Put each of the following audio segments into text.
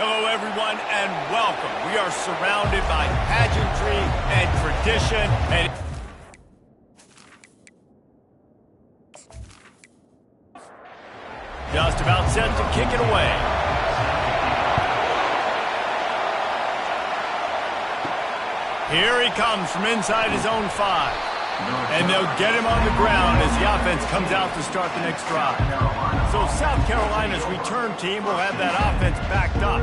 Hello, everyone, and welcome. We are surrounded by pageantry and tradition, and just about set to kick it away. Here he comes from inside his own 5. And they'll get him on the ground as the offense comes out to start the next drive. So South Carolina's return team will have that offense backed up.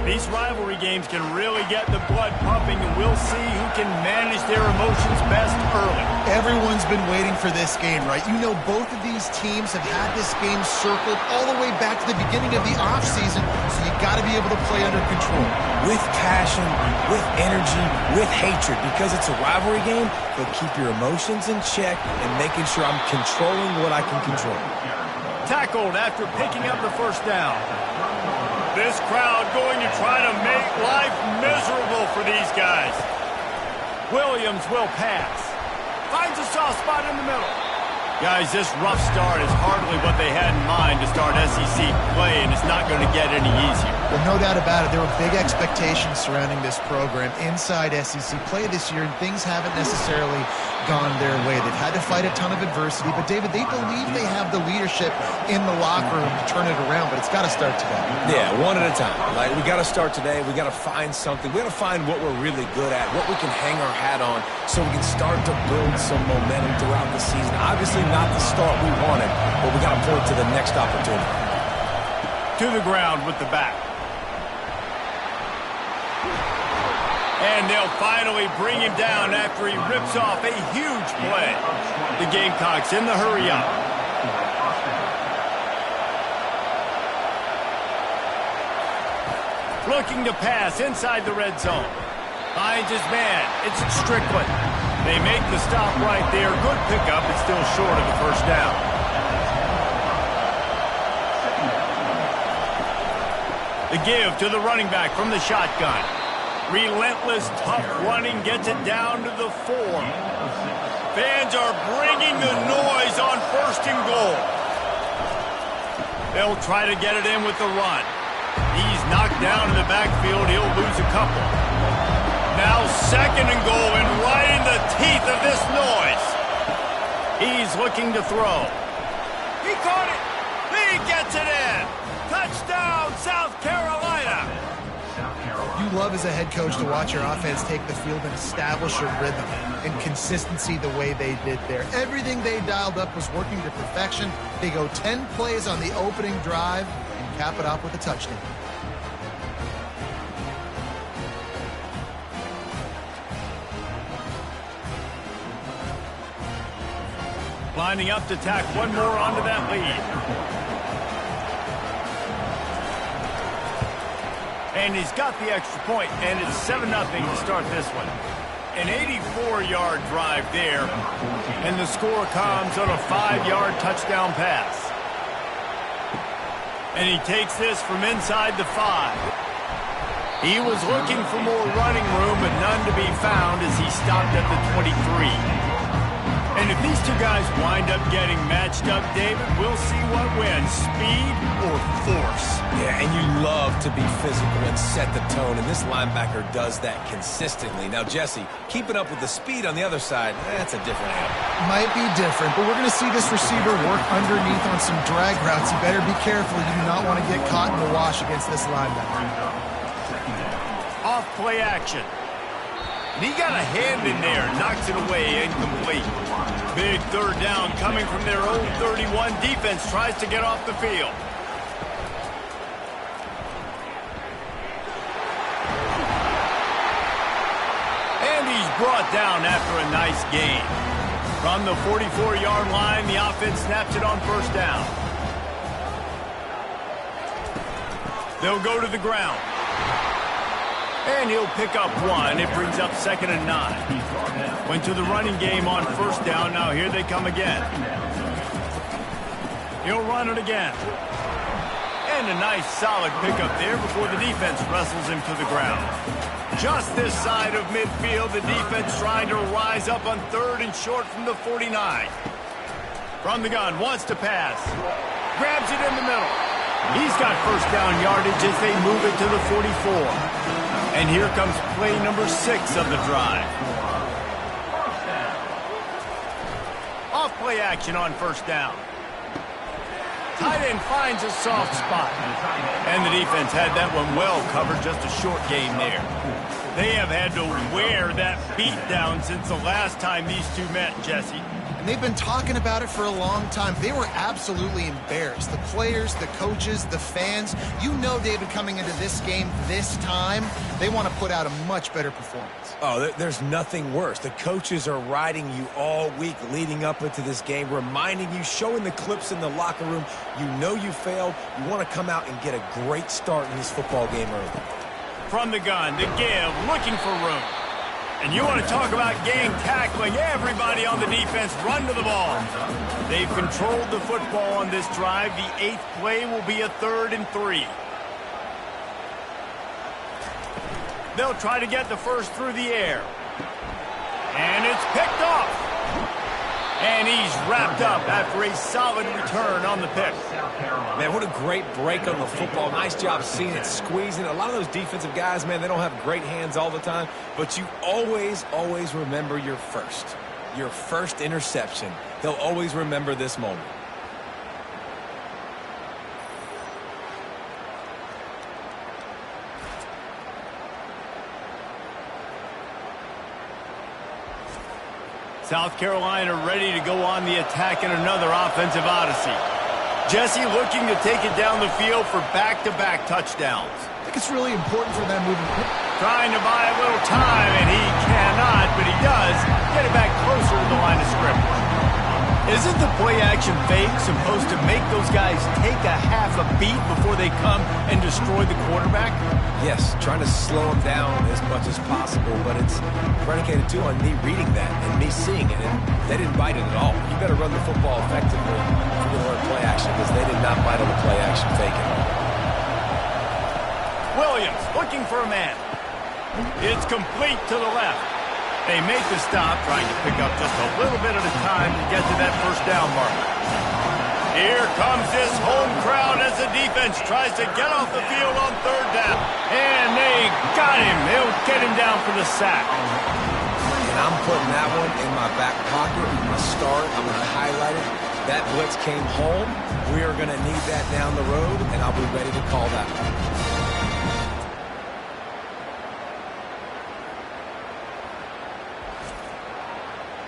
These rivalry games can really get the blood pumping, and we'll see who can manage their emotions best early. Everyone's been waiting for this game, right? You know, both of these teams have had this game circled all the way back to the beginning of the offseason, so you got to be able to play under control. With passion, with energy, with hatred, because it's a rivalry game, but keep your emotions in check and making sure I'm controlling what I can control. Tackled after picking up the first down. This crowd going to try to make life miserable for these guys. Williams will pass. Finds a soft spot in the middle. Guys, this rough start is hardly what they had in mind to start SEC play, and it's not going to get any easier. Well, no doubt about it. There were big expectations surrounding this program inside SEC play this year, and things haven't necessarily gone their way. They've had to fight a ton of adversity, but David, they believe they have the leadership in the locker room to turn it around, but it's got to start today. Yeah, one at a time. Like, we got to start today. We got to find something. We got to find what we're really good at, what we can hang our hat on, so we can start to build some momentum throughout the season. Obviously not the start we wanted, but we got to point to the next opportunity. To the ground with the back. And they'll finally bring him down after he rips off a huge play. The Gamecocks in the hurry up. Looking to pass inside the red zone. Finds his man. It's Strickland. They make the stop right there. Good pickup. It's still short of the first down. The give to the running back from the shotgun. Relentless, tough running gets it down to the 4. Fans are bringing the noise on 1st and goal. They'll try to get it in with the run. He's knocked down in the backfield. He'll lose a couple. Now 2nd and goal, and right in the teeth of this noise. He's looking to throw. He caught it. He gets it in. Touchdown, South Carolina. You love as a head coach to watch your offense take the field and establish a rhythm and consistency the way they did there. Everything they dialed up was working to perfection. They go 10 plays on the opening drive and cap it off with a touchdown. Lining up to tack one more onto that lead. And he's got the extra point, and it's 7-0 to start this one. An 84-yard drive there, and the score comes on a 5-yard touchdown pass. And he takes this from inside the 5. He was looking for more running room, but none to be found as he stopped at the 23. And if these two guys wind up getting matched up, David, we'll see what wins, speed or force. Yeah, and you love to be physical and set the tone, and this linebacker does that consistently. Now, Jesse, keeping up with the speed on the other side, that's a different animal. Might be different, but we're going to see this receiver work underneath on some drag routes. You better be careful. You do not want to get caught in the wash against this linebacker. Off play action. And he got a hand in there, knocks it away, incomplete. Big 3rd down coming from their own 31. Defense tries to get off the field. And he's brought down after a nice gain. From the 44-yard line, the offense snaps it on 1st down. They'll go to the ground. And he'll pick up 1. It brings up 2nd and 9. Went to the running game on 1st down. Now here they come again. He'll run it again. And a nice solid pickup there before the defense wrestles him to the ground. Just this side of midfield, the defense trying to rise up on 3rd and short from the 49. From the gun, wants to pass. Grabs it in the middle. He's got first down yardage as they move it to the 44. And here comes play number 6 of the drive. Off play action on first down. Tight end finds a soft spot. And the defense had that one well covered, just a short gain there. They have had to wear that beat down since the last time these two met, Jesse. And they've been talking about it for a long time. They were absolutely embarrassed. The players, the coaches, the fans. You know, David, coming into this game this time, they want to put out a much better performance. Oh, there's nothing worse. The coaches are riding you all week leading up into this game, reminding you, showing the clips in the locker room. You know you failed. You want to come out and get a great start in this football game early. From the gun, to give, looking for room. And you want to talk about game tackling. Everybody on the defense run to the ball. They've controlled the football on this drive. The 8th play will be a 3rd and 3. They'll try to get the first through the air. And it's picked off. And he's wrapped up after a solid return on the pick. Man, what a great break on the football. Nice job seeing it, squeezing. A lot of those defensive guys, man, they don't have great hands all the time. But you always, always remember your first interception. They'll always remember this moment. South Carolina ready to go on the attack in another offensive odyssey. Jesse looking to take it down the field for back-to-back touchdowns. I think it's really important for them moving quick. Trying to buy a little time, and he cannot, but he does get it back closer to the line of scrimmage. Isn't the play-action fake supposed to make those guys take a half a beat before they come and destroy the quarterback? Yes, trying to slow him down as much as possible, but it's predicated, too, on me reading that and me seeing it, and they didn't bite it at all. You better run the football effectively if you're going to learn play-action, because they did not bite on the play-action faking. Williams looking for a man. It's complete to the left. They make the stop, trying to pick up just a little bit at a time to get to that first down marker. Here comes this home crowd as the defense tries to get off the field on 3rd down. And they got him. They'll get him down for the sack. And I'm putting that one in my back pocket. I'm going to start. I'm going to highlight it. That blitz came home. We are going to need that down the road, and I'll be ready to call that one.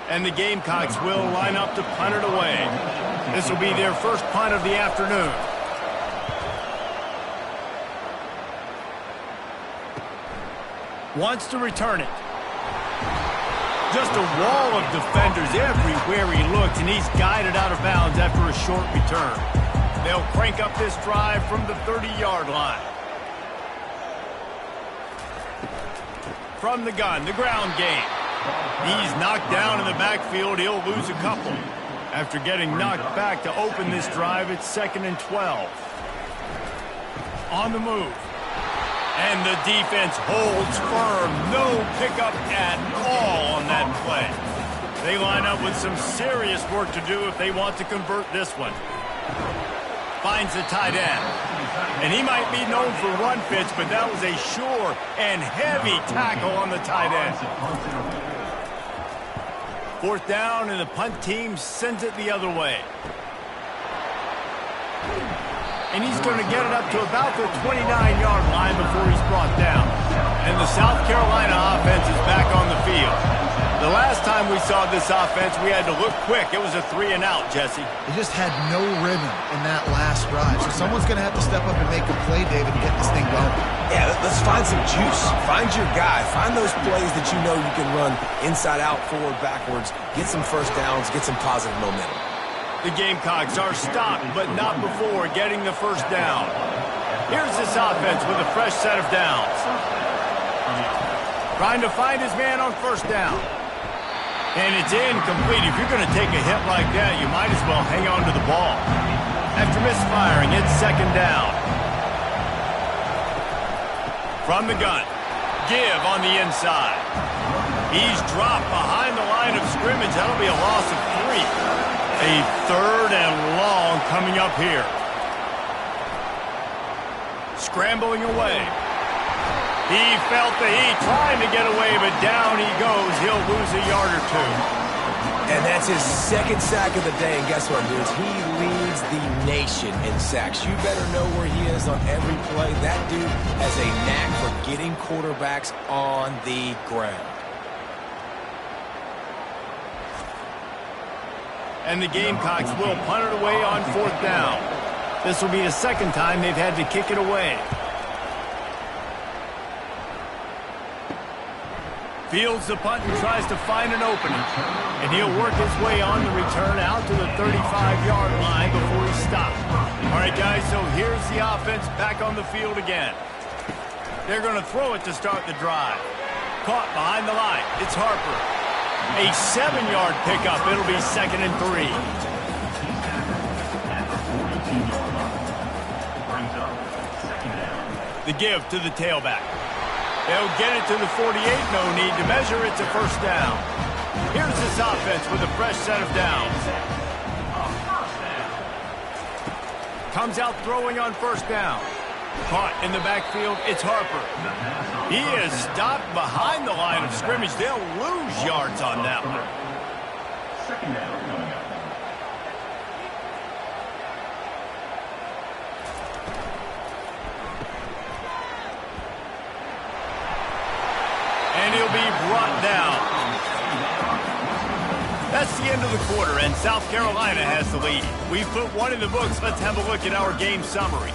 And the Gamecocks will line up to punt it away. This will be their first punt of the afternoon. Wants to return it. Just a wall of defenders everywhere he looks, and he's guided out of bounds after a short return. They'll crank up this drive from the 30-yard line. From the gun, the ground game. He's knocked down in the backfield. He'll lose a couple. After getting knocked back to open this drive, it's 2nd and 12. On the move. And the defense holds firm. No pickup at all on that play. They line up with some serious work to do if they want to convert this one. Finds the tight end. And he might be known for run fits, but that was a sure and heavy tackle on the tight end. 4th down, and the punt team sends it the other way. And he's going to get it up to about the 29-yard line before he's brought down. And the South Carolina offense is back on the field. The last time we saw this offense, we had to look quick. It was a 3-and-out, Jesse. They just had no rhythm in that last drive. So someone's going to have to step up and make a play, David, and get this thing going. Yeah, let's find some juice. Find your guy. Find those plays that you know you can run inside out, forward, backwards. Get some first downs. Get some positive momentum. The Gamecocks are stopped, but not before getting the first down. Here's this offense with a fresh set of downs. Trying to find his man on first down. And it's incomplete. If you're going to take a hit like that, you might as well hang on to the ball. After misfiring, it's 2nd down. From the gun. Give on the inside. He's dropped behind the line of scrimmage. That'll be a loss of 3. A 3rd and long coming up here. Scrambling away. He felt the heat trying to get away, but down he goes. He'll lose a yard or two. And that's his second sack of the day. And guess what, dudes? He leads the nation in sacks. You better know where he is on every play. That dude has a knack for getting quarterbacks on the ground. And the Gamecocks will punt it away on 4th down. This will be the second time they've had to kick it away. Fields the punt and tries to find an opening. And he'll work his way on the return out to the 35-yard line before he stops. All right, guys, so here's the offense back on the field again. They're going to throw it to start the drive. Caught behind the line. It's Harper. A 7-yard pickup. It'll be 2nd and 3. The give to the tailback. They'll get it to the 48. No need to measure. It's a 1st down. Here's this offense with a fresh set of downs. Comes out throwing on 1st down. Caught in the backfield. It's Harper. He is stopped behind the line of scrimmage. They'll lose yards on that one. 2nd down coming up. And he'll be brought down. That's the end of the quarter, and South Carolina has the lead. We've put one in the books. Let's have a look at our game summary.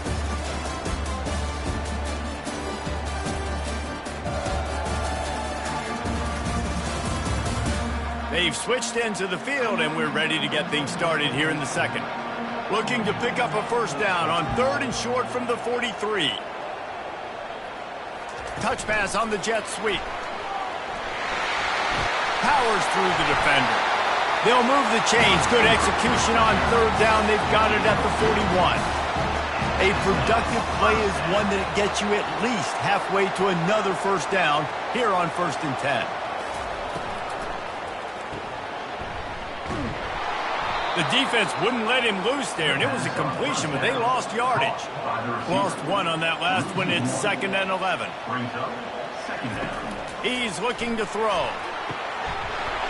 They've switched into the field, and we're ready to get things started here in the second. Looking to pick up a 1st down on 3rd and short from the 43. Touch pass on the jet sweep. Powers through the defender. They'll move the chains. Good execution on 3rd down. They've got it at the 41. A productive play is one that gets you at least halfway to another 1st down here on 1st and 10. The defense wouldn't let him loose there, and it was a completion, but they lost yardage. Lost one on that last one. It's 2nd and 11. He's looking to throw.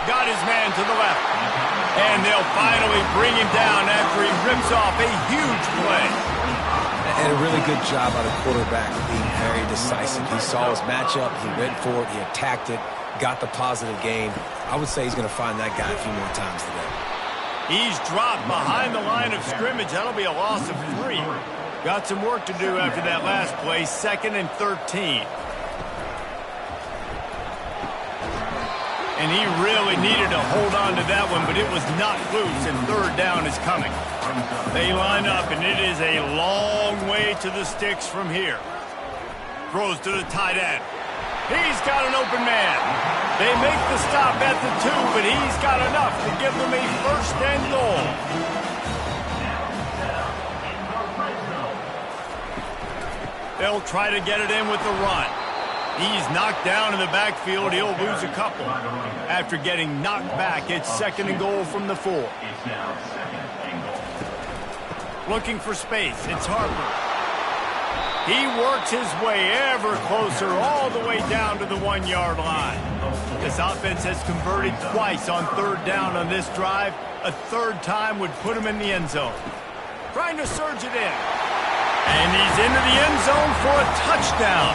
Got his man to the left. And they'll finally bring him down after he rips off a huge play. And a really good job out of quarterback being very decisive. He saw his matchup, he went for it, he attacked it, got the positive gain. I would say he's going to find that guy a few more times today. He's dropped behind the line of scrimmage. That'll be a loss of 3. Got some work to do after that last play. 2nd and 13. And he really needed to hold on to that one, but it was not loose, and 3rd down is coming. They line up, and it is a long way to the sticks from here. Throws to the tight end. He's got an open man. They make the stop at the 2, but he's got enough to give them a 1st and goal. They'll try to get it in with the run. He's knocked down in the backfield. He'll lose a couple. After getting knocked back, it's 2nd and goal from the 4. Looking for space. It's Harper. He works his way ever closer all the way down to the 1-yard line. This offense has converted twice on 3rd down on this drive. A 3rd time would put him in the end zone. Trying to surge it in. And he's into the end zone for a touchdown.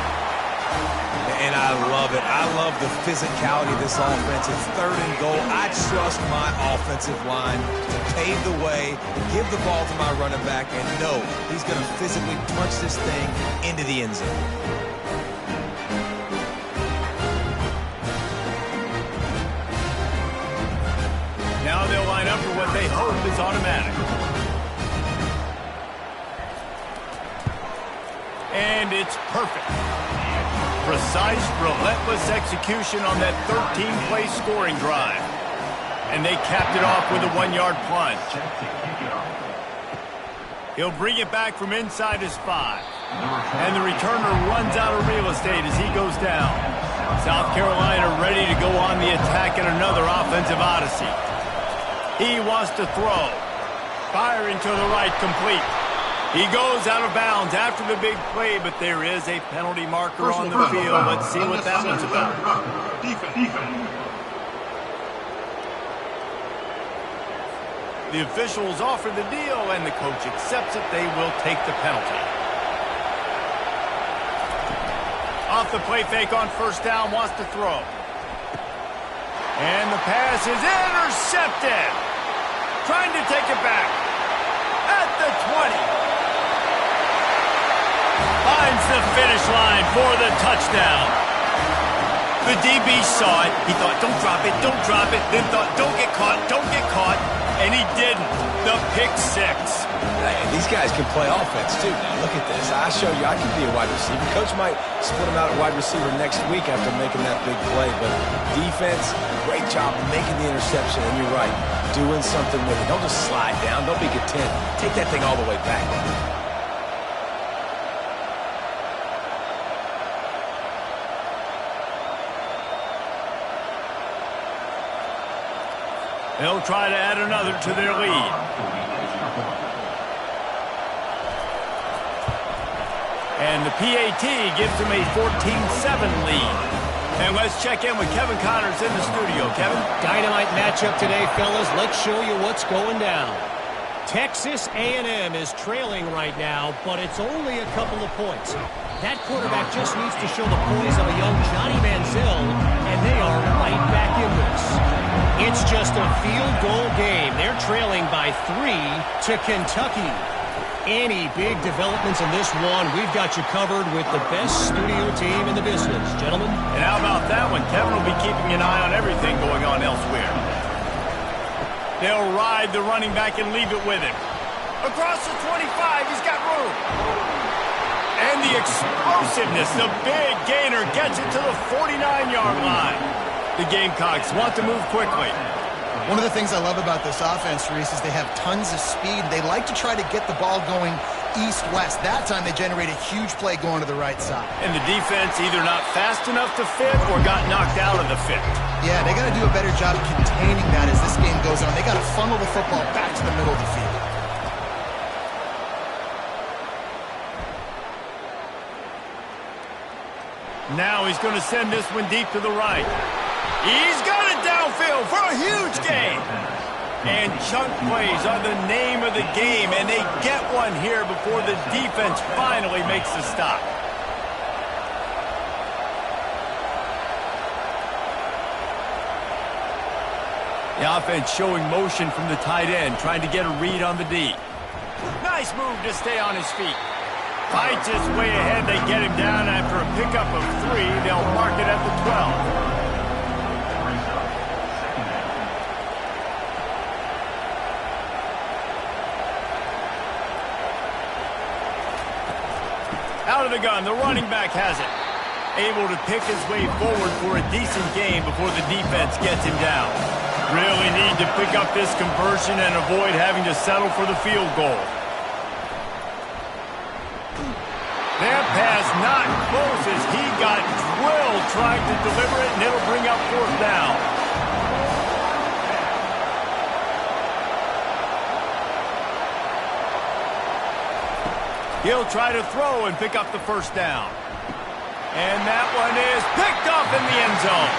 And I love it. I love the physicality of this offense. It's 3rd and goal. I trust my offensive line to pave the way, give the ball to my running back, and know he's going to physically punch this thing into the end zone. Now they'll line up for what they hope is automatic. And it's perfect. Precise, relentless execution on that 13-play scoring drive. And they capped it off with a 1-yard plunge. He'll bring it back from inside his 5. And the returner runs out of real estate as he goes down. South Carolina ready to go on the attack in another offensive odyssey. He wants to throw. Firing to the right, complete. He goes out of bounds after the big play, but there is a penalty marker on the field. Let's see what that one's about. Defense. The officials offer the deal, and the coach accepts it. They will take the penalty. Off the play fake on first down, wants to throw. And the pass is intercepted. Trying to take it back. At the 20. Finds the finish line for the touchdown. The DB saw it. He thought, don't drop it, don't drop it. Then thought, don't get caught, don't get caught. And he didn't. The pick six. Hey, these guys can play offense, too. Now, look at this. I show you I can be a wide receiver. Coach might split him out at wide receiver next week after making that big play. But defense, great job making the interception. And you're right, doing something with it. Don't just slide down. Don't be content. Take that thing all the way back. They'll try to add another to their lead. And the PAT gives them a 14-7 lead. And let's check in with Kevin Connors in the studio. Kevin? Dynamite matchup today, fellas. Let's show you what's going down. Texas A&M is trailing right now, but it's only a couple of points. That quarterback just needs to show the poise of a young Johnny Manziel, and they are right back in this. It's just a field goal game. They're trailing by 3 to Kentucky. Any big developments in this one, we've got you covered with the best studio team in the business, gentlemen. And how about that one? Kevin will be keeping an eye on everything going on elsewhere. They'll ride the running back and leave it with him. Across the 25, he's got room. And the explosiveness, the big gainer gets it to the 49-yard line. The Gamecocks want to move quickly. One of the things I love about this offense, Reese, is they have tons of speed. They like to try to get the ball going east-west. That time they generate a huge play going to the right side. And the defense either not fast enough to fit or got knocked out of the fit. Yeah, they got to do a better job containing that as this game goes on. They got to funnel the football back to the middle of the field. Now he's going to send this one deep to the right. He's got it downfield for a huge gain. And chunk plays are the name of the game, and they get one here before the defense finally makes the stop. The offense showing motion from the tight end, trying to get a read on the D. Nice move to stay on his feet. Fights his way ahead. They get him down after a pickup of 3. They'll mark it at the 12. Out of the gun, the running back has it. Able to pick his way forward for a decent gain before the defense gets him down. Really need to pick up this conversion and avoid having to settle for the field goal. That pass not close as he got drilled trying to deliver it, and it'll bring up fourth down. He'll try to throw and pick up the first down. And that one is picked up in the end zone.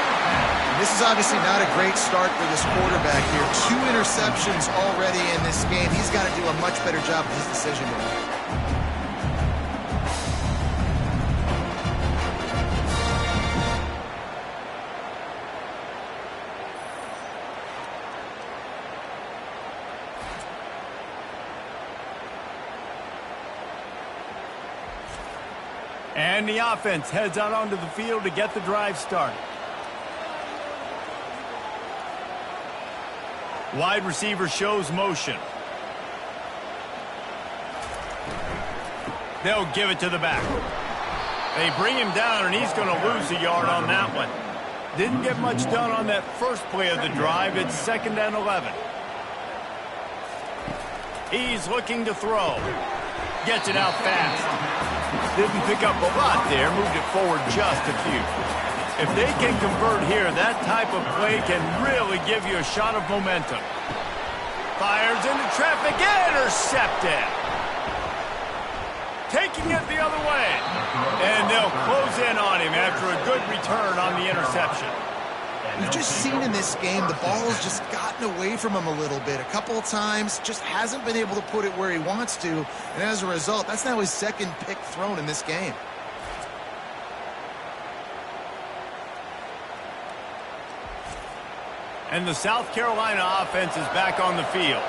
This is obviously not a great start for this quarterback here. 2 interceptions already in this game. He's got to do a much better job of his decision making. And the offense heads out onto the field to get the drive started. Wide receiver shows motion. They'll give it to the back. They bring him down, and he's going to lose a yard on that one. Didn't get much done on that first play of the drive. It's 2nd and 11. He's looking to throw. Gets it out fast. Didn't pick up a lot there, moved it forward just a few. If they can convert here, that type of play can really give you a shot of momentum. Fires into traffic, intercepted. taking it the other way. And they'll close in on him after a good return on the interception. We've just seen in this game the ball has just gotten away from him a little bit. A couple of times, just hasn't been able to put it where he wants to. And as a result, that's now his second pick thrown in this game. And the South Carolina offense is back on the field.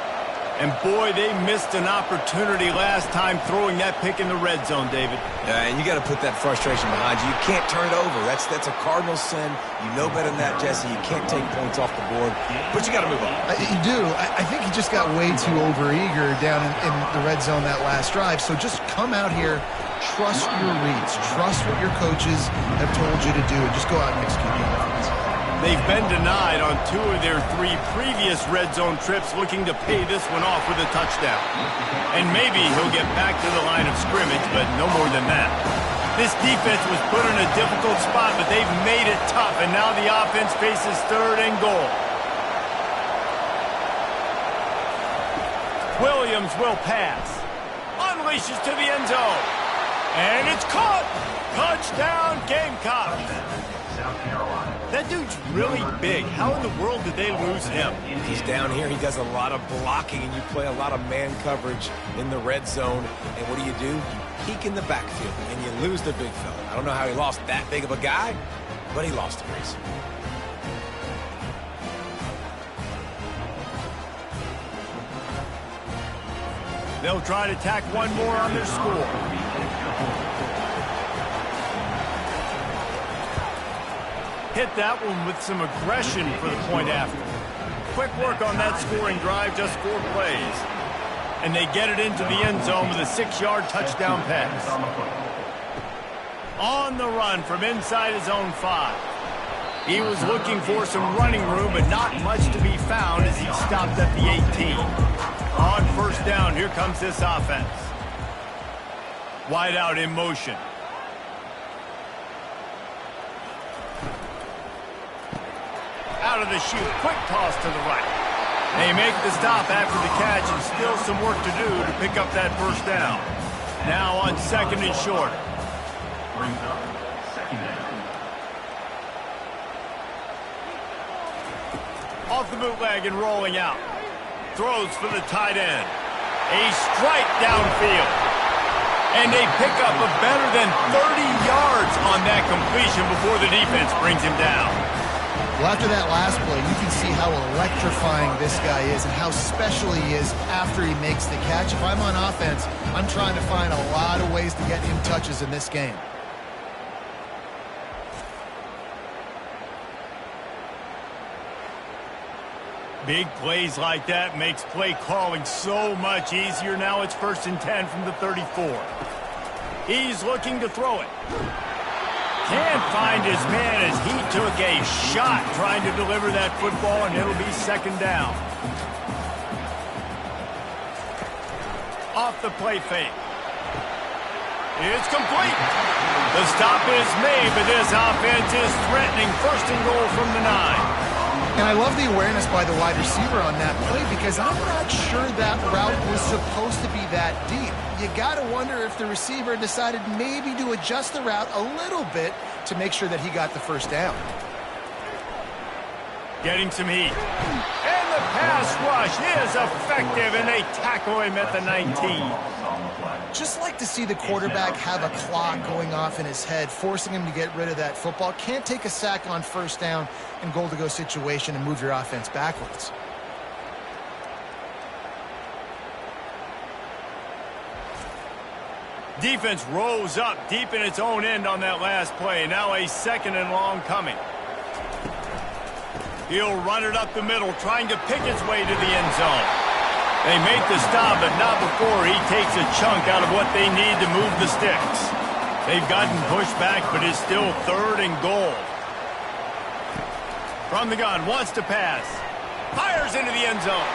And boy, they missed an opportunity last time throwing that pick in the red zone, David. Yeah, and you got to put that frustration behind you. You can't turn it over. That's a cardinal sin. You know better than that, Jesse. You can't take points off the board, but you got to move on. You do. I think he just got way too overeager down in the red zone that last drive. So just come out here, trust your reads, trust what your coaches have told you to do, and just go out and execute the offense. They've been denied on 2 of their 3 previous red zone trips, looking to pay this one off with a touchdown. And maybe he'll get back to the line of scrimmage, but no more than that. This defense was put in a difficult spot, but they've made it tough, and now the offense faces 3rd and goal. Williams will pass. Unleashes to the end zone. And it's caught. Touchdown, Gamecocks. That dude's really big. How in the world did they lose him? He's down here. He does a lot of blocking, and you play a lot of man coverage in the red zone. And what do? You peek in the backfield, and you lose the big fella. I don't know how he lost that big of a guy, but he lost the race. They'll try to tack one more on their score. Hit that one with some aggression for the point after. Quick work on that scoring drive, just 4 plays. And they get it into the end zone with a 6-yard touchdown pass. On the run from inside his own 5. He was looking for some running room, but not much to be found as he stopped at the 18. On first down, here comes this offense. Wide out in motion. Out of the chute, quick toss to the right. They make the stop after the catch, and still some work to do to pick up that first down. Now on 2nd and short. Off the bootleg and rolling out. Throws for the tight end. A strike downfield. And they pick up a better than 30 yards on that completion before the defense brings him down. Well, after that last play, you can see how electrifying this guy is and how special he is after he makes the catch. If I'm on offense, I'm trying to find a lot of ways to get him touches in this game. Big plays like that makes play calling so much easier. Now it's 1st and 10 from the 34. He's looking to throw it. Can't find his man as he took a shot trying to deliver that football, and it'll be 2nd down. Off the play fake. It's complete. The stop is made, but this offense is threatening 1st and goal from the 9. And I love the awareness by the wide receiver on that play because I'm not sure that route was supposed to be that deep. You got to wonder if the receiver decided maybe to adjust the route a little bit to make sure that he got the first down. Getting some heat. And the pass rush is effective, and they tackle him at the 19. Just like to see the quarterback have a clock going off in his head, forcing him to get rid of that football. Can't take a sack on first down in goal-to-go situation and move your offense backwards. Defense rose up deep in its own end on that last play. Now a 2nd and long coming. He'll run it up the middle, trying to pick his way to the end zone. They make the stop, but not before he takes a chunk out of what they need to move the sticks. They've gotten pushed back, but it's still 3rd and goal. From the gun, wants to pass. Fires into the end zone.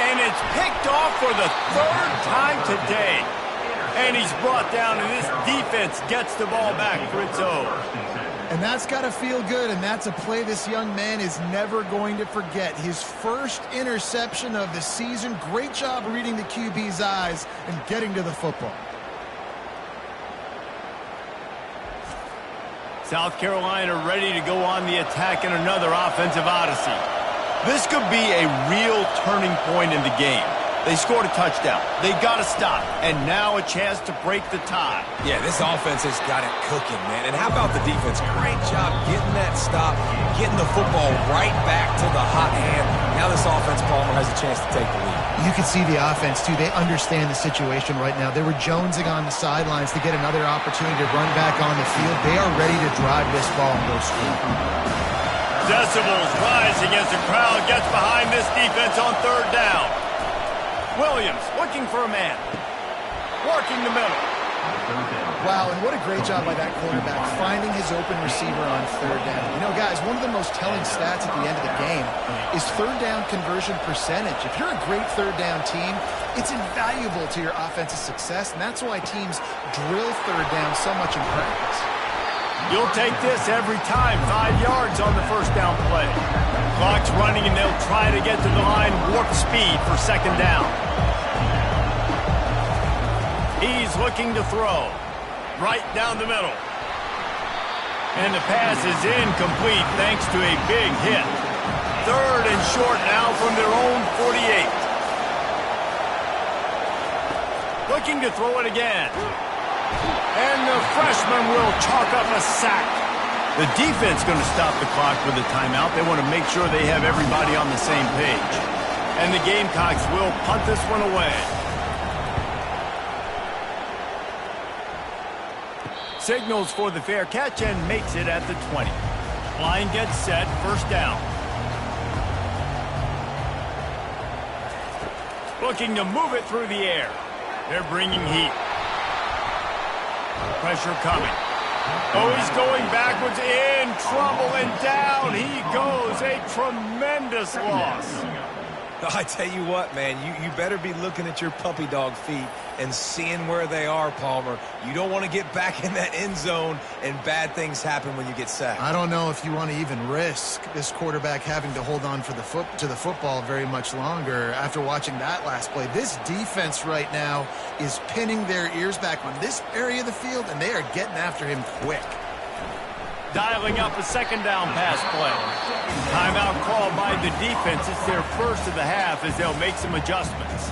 And it's picked off for the 3rd time today. And he's brought down, and this defense gets the ball back for its own. And that's got to feel good, and that's a play this young man is never going to forget. His first interception of the season. Great job reading the QB's eyes and getting to the football. South Carolina ready to go on the attack in another offensive odyssey. This could be a real turning point in the game. They scored a touchdown. They got to stop. And now a chance to break the tie. Yeah, this offense has got it cooking, man. And how about the defense? Great job getting that stop, getting the football right back to the hot hand. Now this offense, Palmer, has a chance to take the lead. You can see the offense, too. They understand the situation right now. They were jonesing on the sidelines to get another opportunity to run back on the field. They are ready to drive this ball and go straight. Decibels rising as the crowd gets behind this defense on third down. Williams looking for a man. Working the middle. Wow, and what a great job by that quarterback finding his open receiver on third down. You know, guys, one of the most telling stats at the end of the game is third down conversion percentage. If you're a great third down team, it's invaluable to your offensive success, and that's why teams drill third down so much in practice. You'll take this every time. 5 yards on the first down play. Clock's running, and they'll try to get to the line warp speed for second down. He's looking to throw. Right down the middle. And the pass is incomplete thanks to a big hit. Third and short now from their own 48. Looking to throw it again. And the freshman will chalk up a sack. The defense going to stop the clock with a timeout. They want to make sure they have everybody on the same page. And the Gamecocks will punt this one away. Signals for the fair catch and makes it at the 20. Line gets set, first down. Looking to move it through the air. They're bringing heat. Pressure coming. Oh, he's going backwards, in trouble, and down he goes. A tremendous loss. I tell you what, man, you better be looking at your puppy dog feet and seeing where they are, Palmer. You don't want to get back in that end zone and bad things happen when you get sacked. I don't know if you want to even risk this quarterback having to hold on for the football very much longer after watching that last play. This defense right now is pinning their ears back on this area of the field, and they are getting after him quick. Dialing up a second down pass play. Timeout called by the defense. It's their first of the half as they'll make some adjustments.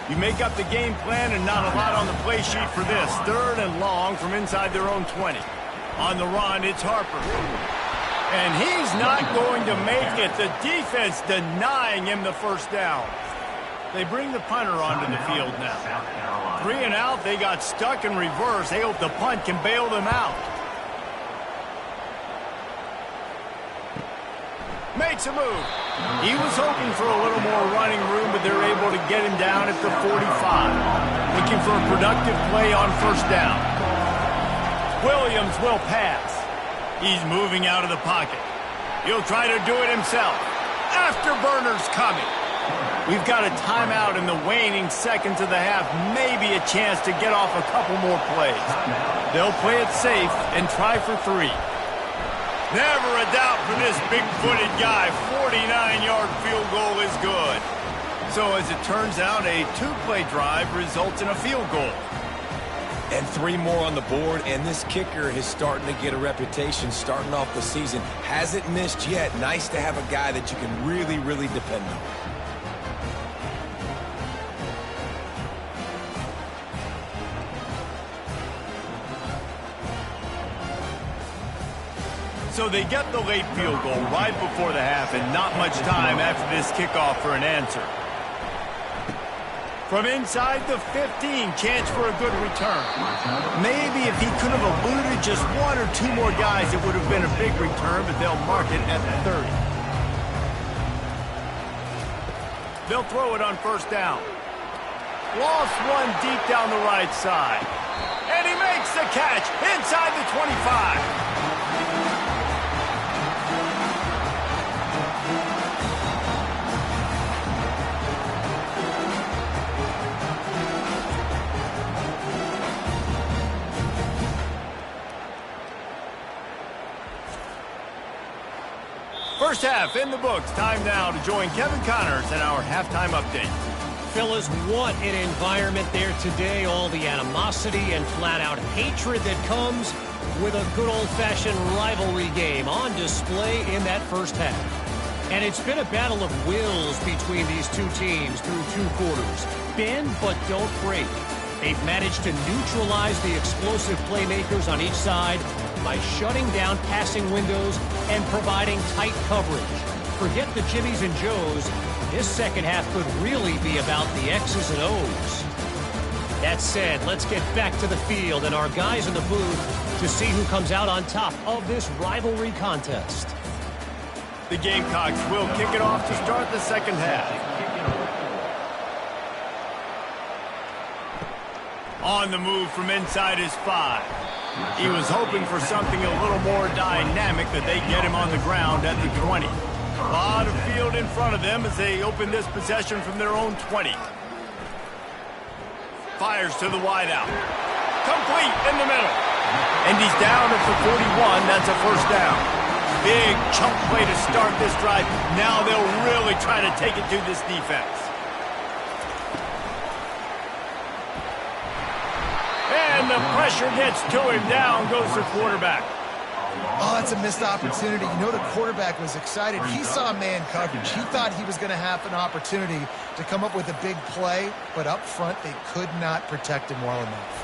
You make up the game plan and not a lot on the play sheet for this. Third and long from inside their own 20. On the run, it's Harper. And he's not going to make it. The defense denying him the first down. They bring the punter onto the field now. 3 and out, they got stuck in reverse. They hope the punt can bail them out. Makes a move. He was hoping for a little more running room, but they're able to get him down at the 45. Looking for a productive play on first down. Williams will pass. He's moving out of the pocket. He'll try to do it himself. Afterburners coming. We've got a timeout in the waning seconds of the half. Maybe a chance to get off a couple more plays. They'll play it safe and try for 3. Never a doubt for this big-footed guy. 49-yard field goal is good. So as it turns out, a 2-play drive results in a field goal. And 3 more on the board, and this kicker is starting to get a reputation starting off the season. Hasn't missed yet. Nice to have a guy that you can really, really depend on. So they get the late field goal right before the half and not much time after this kickoff for an answer. From inside the 15, chance for a good return. Maybe if he could have eluded just 1 or 2 more guys, it would have been a big return, but they'll mark it at the 30. They'll throw it on first down. Lost one deep down the right side. And he makes the catch inside the 25. First half in the books. Time now to join Kevin Connors in our halftime update. fellas, what an environment there today. All the animosity and flat-out hatred that comes with a good old-fashioned rivalry game on display in that first half. And it's been a battle of wills between these two teams through 2 quarters. Bend but don't break. They've managed to neutralize the explosive playmakers on each side by shutting down passing windows and providing tight coverage. Forget the Jimmies and Joes. This second half could really be about the X's and O's. That said, let's get back to the field and our guys in the booth to see who comes out on top of this rivalry contest. The Gamecocks will kick it off to start the second half. On the move from inside his 5. He was hoping for something a little more dynamic, that they get him on the ground at the 20. A lot of field in front of them as they open this possession from their own 20. Fires to the wideout. Complete in the middle. And he's down at the 41. That's a first down. Big chunk play to start this drive. Now they'll really try to take it to this defense. And the pressure gets to him. Down goes the quarterback. Oh, that's a missed opportunity. You know, the quarterback was excited. He saw man coverage. He thought he was going to have an opportunity to come up with a big play, but up front, they could not protect him well enough.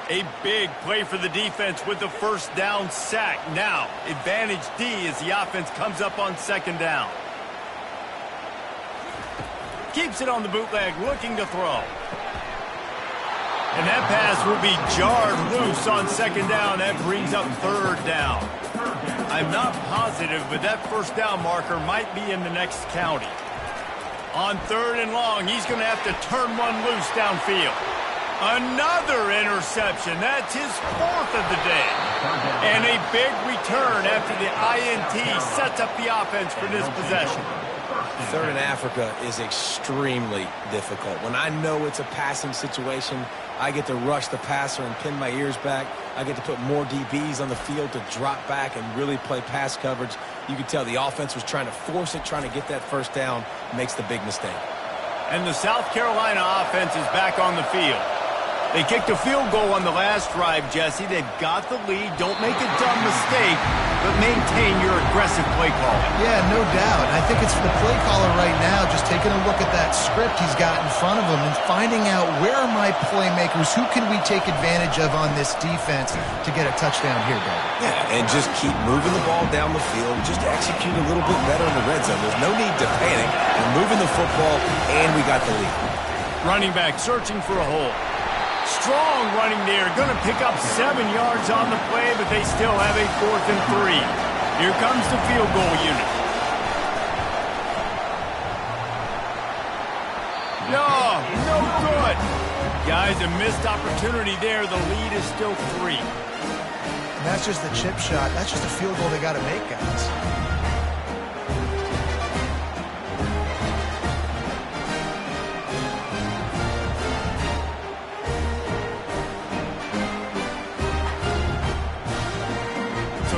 A big play for the defense with the first down sack. Now, advantage D as the offense comes up on second down. Keeps it on the bootleg, looking to throw. And that pass will be jarred loose on second down. That brings up third down. I'm not positive, but that first down marker might be in the next county. On third and long, he's going to have to turn one loose downfield. Another interception. That's his 4th of the day. And a big return after the INT sets up the offense for this possession. Third in Africa is extremely difficult. When I know it's a passing situation, I get to rush the passer and pin my ears back. I get to put more DBs on the field to drop back and really play pass coverage. You can tell the offense was trying to force it, trying to get that first down, makes the big mistake. And the South Carolina offense is back on the field. They kicked a field goal on the last drive, Jesse. They've got the lead. Don't make a dumb mistake, but maintain your aggressive play calling. Yeah, no doubt. I think it's the play caller right now just taking a look at that script he's got in front of him and finding out where are my playmakers, who can we take advantage of on this defense to get a touchdown here, David. Yeah, and just keep moving the ball down the field. Just execute a little bit better in the red zone. There's no need to panic. We're moving the football, and we got the lead. Running back searching for a hole. Strong running there. Going to pick up 7 yards on the play, but they still have a 4th and 3. Here comes the field goal unit. No good. Guys, a missed opportunity there. The lead is still 3. And that's just the chip shot. That's just a field goal they got to make, guys.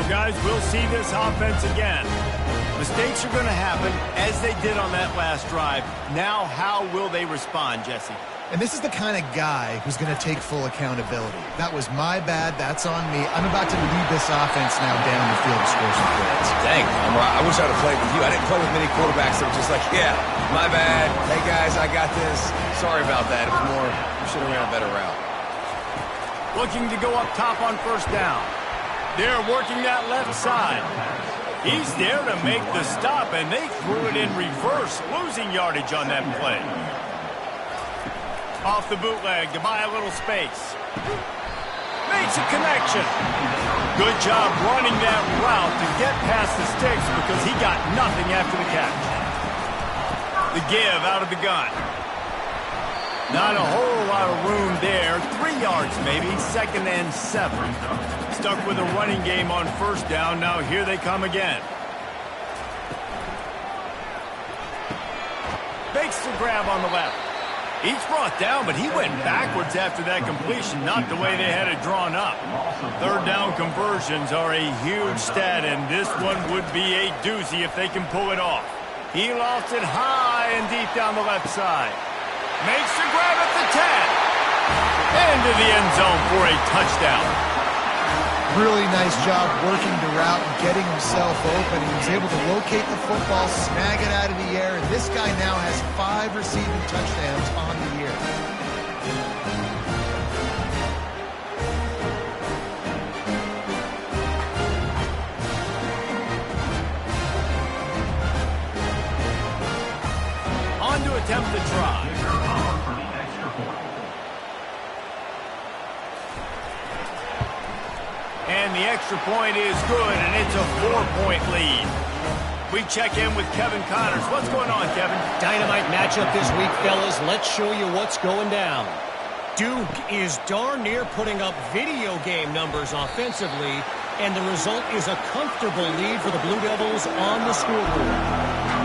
Guys, we'll see this offense again. Mistakes are going to happen, as they did on that last drive. Now, how will they respond, Jesse? And this is the kind of guy who's going to take full accountability. That was my bad. That's on me. I'm about to lead this offense now down the field to score some points. Dang, I wish I'd have played with you. I didn't play with many quarterbacks that were just like, yeah, my bad. Hey, guys, I got this. Sorry about that. It was more, we should have ran a better route. Looking to go up top on first down. They're working that left side. He's there to make the stop, and they threw it in reverse, losing yardage on that play. Off the bootleg to buy a little space. Makes a connection. Good job running that route to get past the sticks because he got nothing after the catch. The give out of the gun. Not a whole lot of room there. 3 yards maybe, 2nd and 7. Stuck with a running game on first down. Now here they come again. Makes the grab on the left. He's brought down, but he went backwards after that completion, not the way they had it drawn up. Third down conversions are a huge stat, and this one would be a doozy if they can pull it off. He lost it high and deep down the left side. Makes the grab at the 10. Into the end zone for a touchdown. Really nice job working the route and getting himself open. He was able to locate the football, snag it out of the air, and this guy now has 5 receiving touchdowns on the year. On to attempt the try. And the extra point is good, and it's a 4-point lead. We check in with Kevin Connors. What's going on, Kevin? Dynamite matchup this week, fellas. Let's show you what's going down. Duke is darn near putting up video game numbers offensively, and the result is a comfortable lead for the Blue Devils on the scoreboard.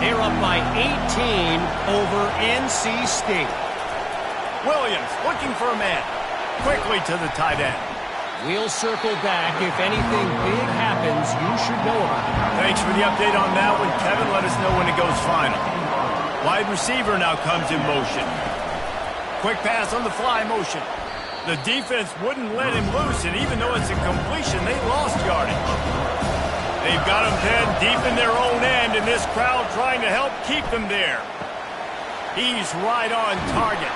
They're up by 18 over NC State. Williams looking for a man. Quickly to the tight end. We'll circle back. If anything big happens, you should know about it. Thanks for the update on that one, Kevin. Let us know when it goes final. Wide receiver now comes in motion. Quick pass on the fly motion. The defense wouldn't let him loose, and even though it's a completion, they lost yardage. They've got him pinned deep in their own end, and this crowd trying to help keep them there. He's right on target.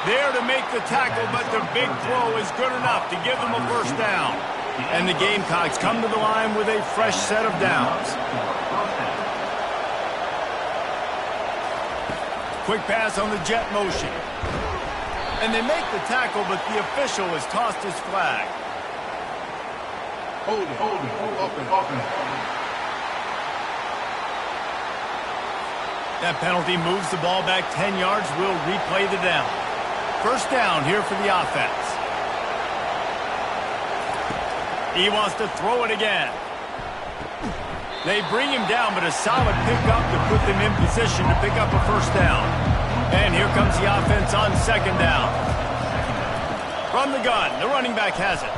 There to make the tackle, but the big throw is good enough to give them a first down. And the Gamecocks come to the line with a fresh set of downs. Quick pass on the jet motion. And they make the tackle, but the official has tossed his flag. Hold it, open. That penalty moves the ball back 10 yards. We'll replay the down. First down here for the offense. He wants to throw it again. They bring him down, but a solid pickup to put them in position to pick up a first down. And here comes the offense on second down. From the gun, the running back has it.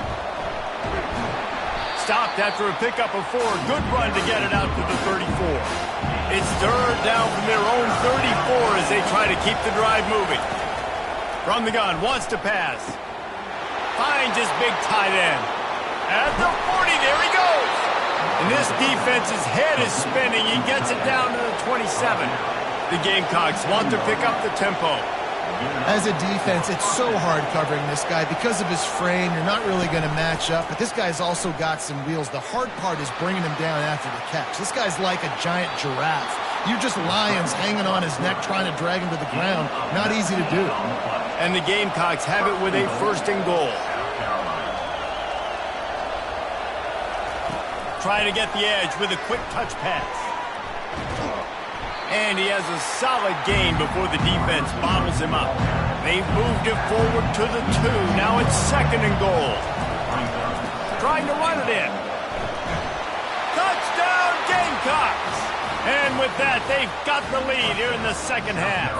Stopped after a pickup of 4. Good run to get it out to the 34. It's third down from their own 34 as they try to keep the drive moving. From the gun, wants to pass. Finds his big tight end. At the 40, there he goes. And this defense's head is spinning. He gets it down to the 27. The Gamecocks want to pick up the tempo. As a defense, it's so hard covering this guy. Because of his frame, you're not really going to match up. But this guy's also got some wheels. The hard part is bringing him down after the catch. This guy's like a giant giraffe. You're just lions hanging on his neck trying to drag him to the ground. Not easy to do. And the Gamecocks have it with a first and goal. Try to get the edge with a quick touch pass. And he has a solid gain before the defense bottles him up. They've moved it forward to the 2. Now it's second and goal. Trying to run it in. Touchdown, Gamecocks! And with that, they've got the lead here in the second half.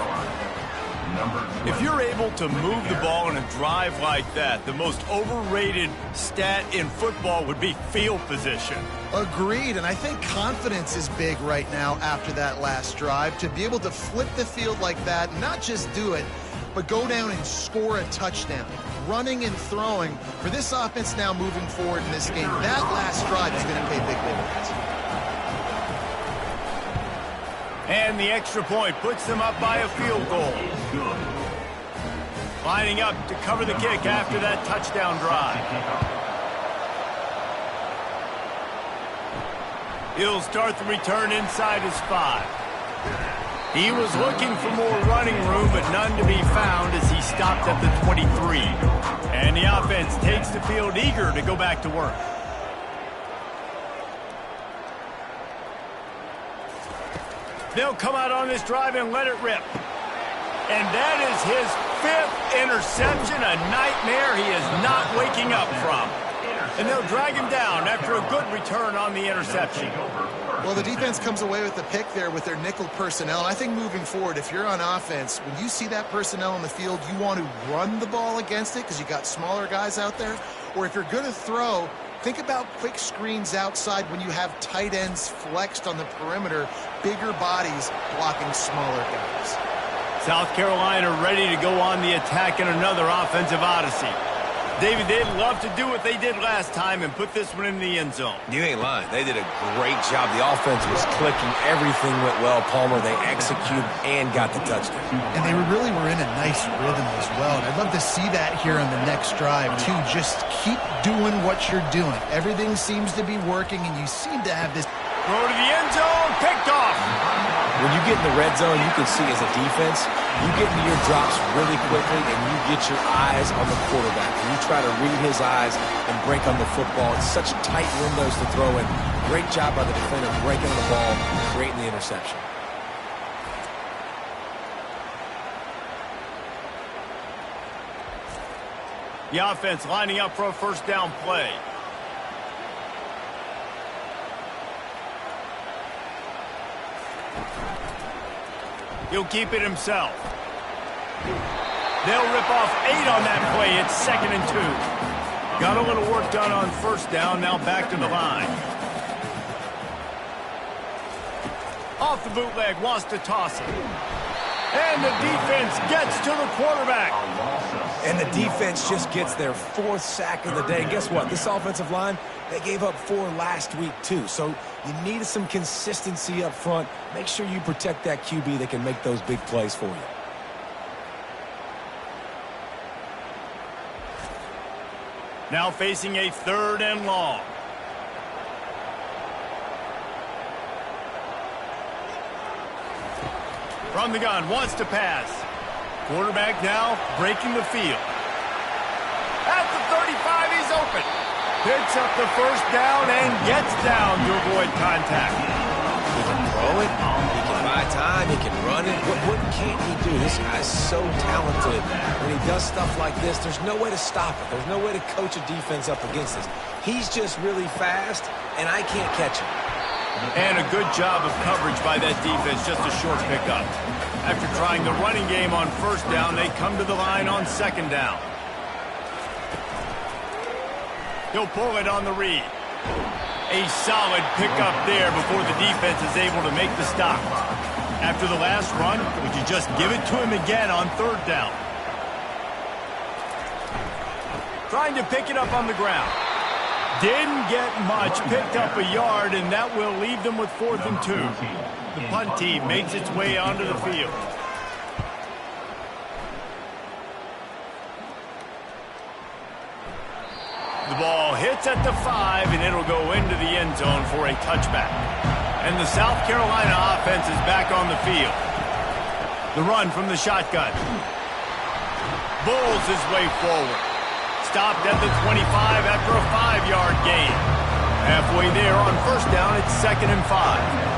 If you're able to move the ball in a drive like that, the most overrated stat in football would be field position. Agreed, and I think confidence is big right now after that last drive. To be able to flip the field like that, not just do it, but go down and score a touchdown. Running and throwing. For this offense now moving forward in this game, that last drive is going to pay big dividends. And the extra point puts them up by a field goal. Lining up to cover the kick after that touchdown drive. He'll start the return inside his 5. He was looking for more running room, but none to be found as he stopped at the 23. And the offense takes the field eager to go back to work. They'll come out on this drive and let it rip. And that is his 5th interception, a nightmare he is not waking up from. And they'll drag him down after a good return on the interception. Well, the defense comes away with the pick there with their nickel personnel. And I think moving forward, if you're on offense, when you see that personnel on the field, you want to run the ball against it because you got smaller guys out there. Or if you're going to throw, think about quick screens outside when you have tight ends flexed on the perimeter, bigger bodies blocking smaller guys. South Carolina ready to go on the attack in another offensive odyssey. David, they'd love to do what they did last time and put this one in the end zone. You ain't lying. They did a great job. The offense was clicking. Everything went well, Palmer. They executed and got the touchdown. And they really were in a nice rhythm as well. And I'd love to see that here on the next drive, too. Just keep doing what you're doing. Everything seems to be working, and you seem to have this. Throw to the end zone, picked off. When you get in the red zone, you can see as a defense, you get into your drops really quickly and you get your eyes on the quarterback. And you try to read his eyes and break on the football. It's such tight windows to throw in. Great job by the defender breaking on the ball, creating the interception. The offense lining up for a first down play. He'll keep it himself. They'll rip off 8 on that play. It's 2nd and 2. Got a little work done on first down. Now back to the line. Off the bootleg, wants to toss it. And the defense gets to the quarterback. And the defense just gets their 4th sack of the day. And guess what? This offensive line, they gave up 4 last week, too. So you need some consistency up front. Make sure you protect that QB that can make those big plays for you. Now facing a 3rd and long. From the gun, wants to pass. Quarterback now breaking the field. At the 35, he's open. Picks up the first down and gets down to avoid contact. He can throw it. He can buy time. He can run it. What can't he do? This guy's so talented. When he does stuff like this, there's no way to stop it. There's no way to coach a defense up against this. He's just really fast, and I can't catch him. And a good job of coverage by that defense, just a short pickup. After trying the running game on first down, they come to the line on 2nd down. He'll pull it on the read. A solid pickup there before the defense is able to make the stop. After the last run, would you just give it to him again on 3rd down? Trying to pick it up on the ground. Didn't get much, picked up a yard, and that will leave them with 4th and 2. The punt team makes its way onto the field. The ball hits at the 5, and it'll go into the end zone for a touchback. And the South Carolina offense is back on the field. The run from the shotgun. Bulls his way forward. Stopped at the 25 after a 5-yard gain. Halfway there on first down, it's 2nd and 5.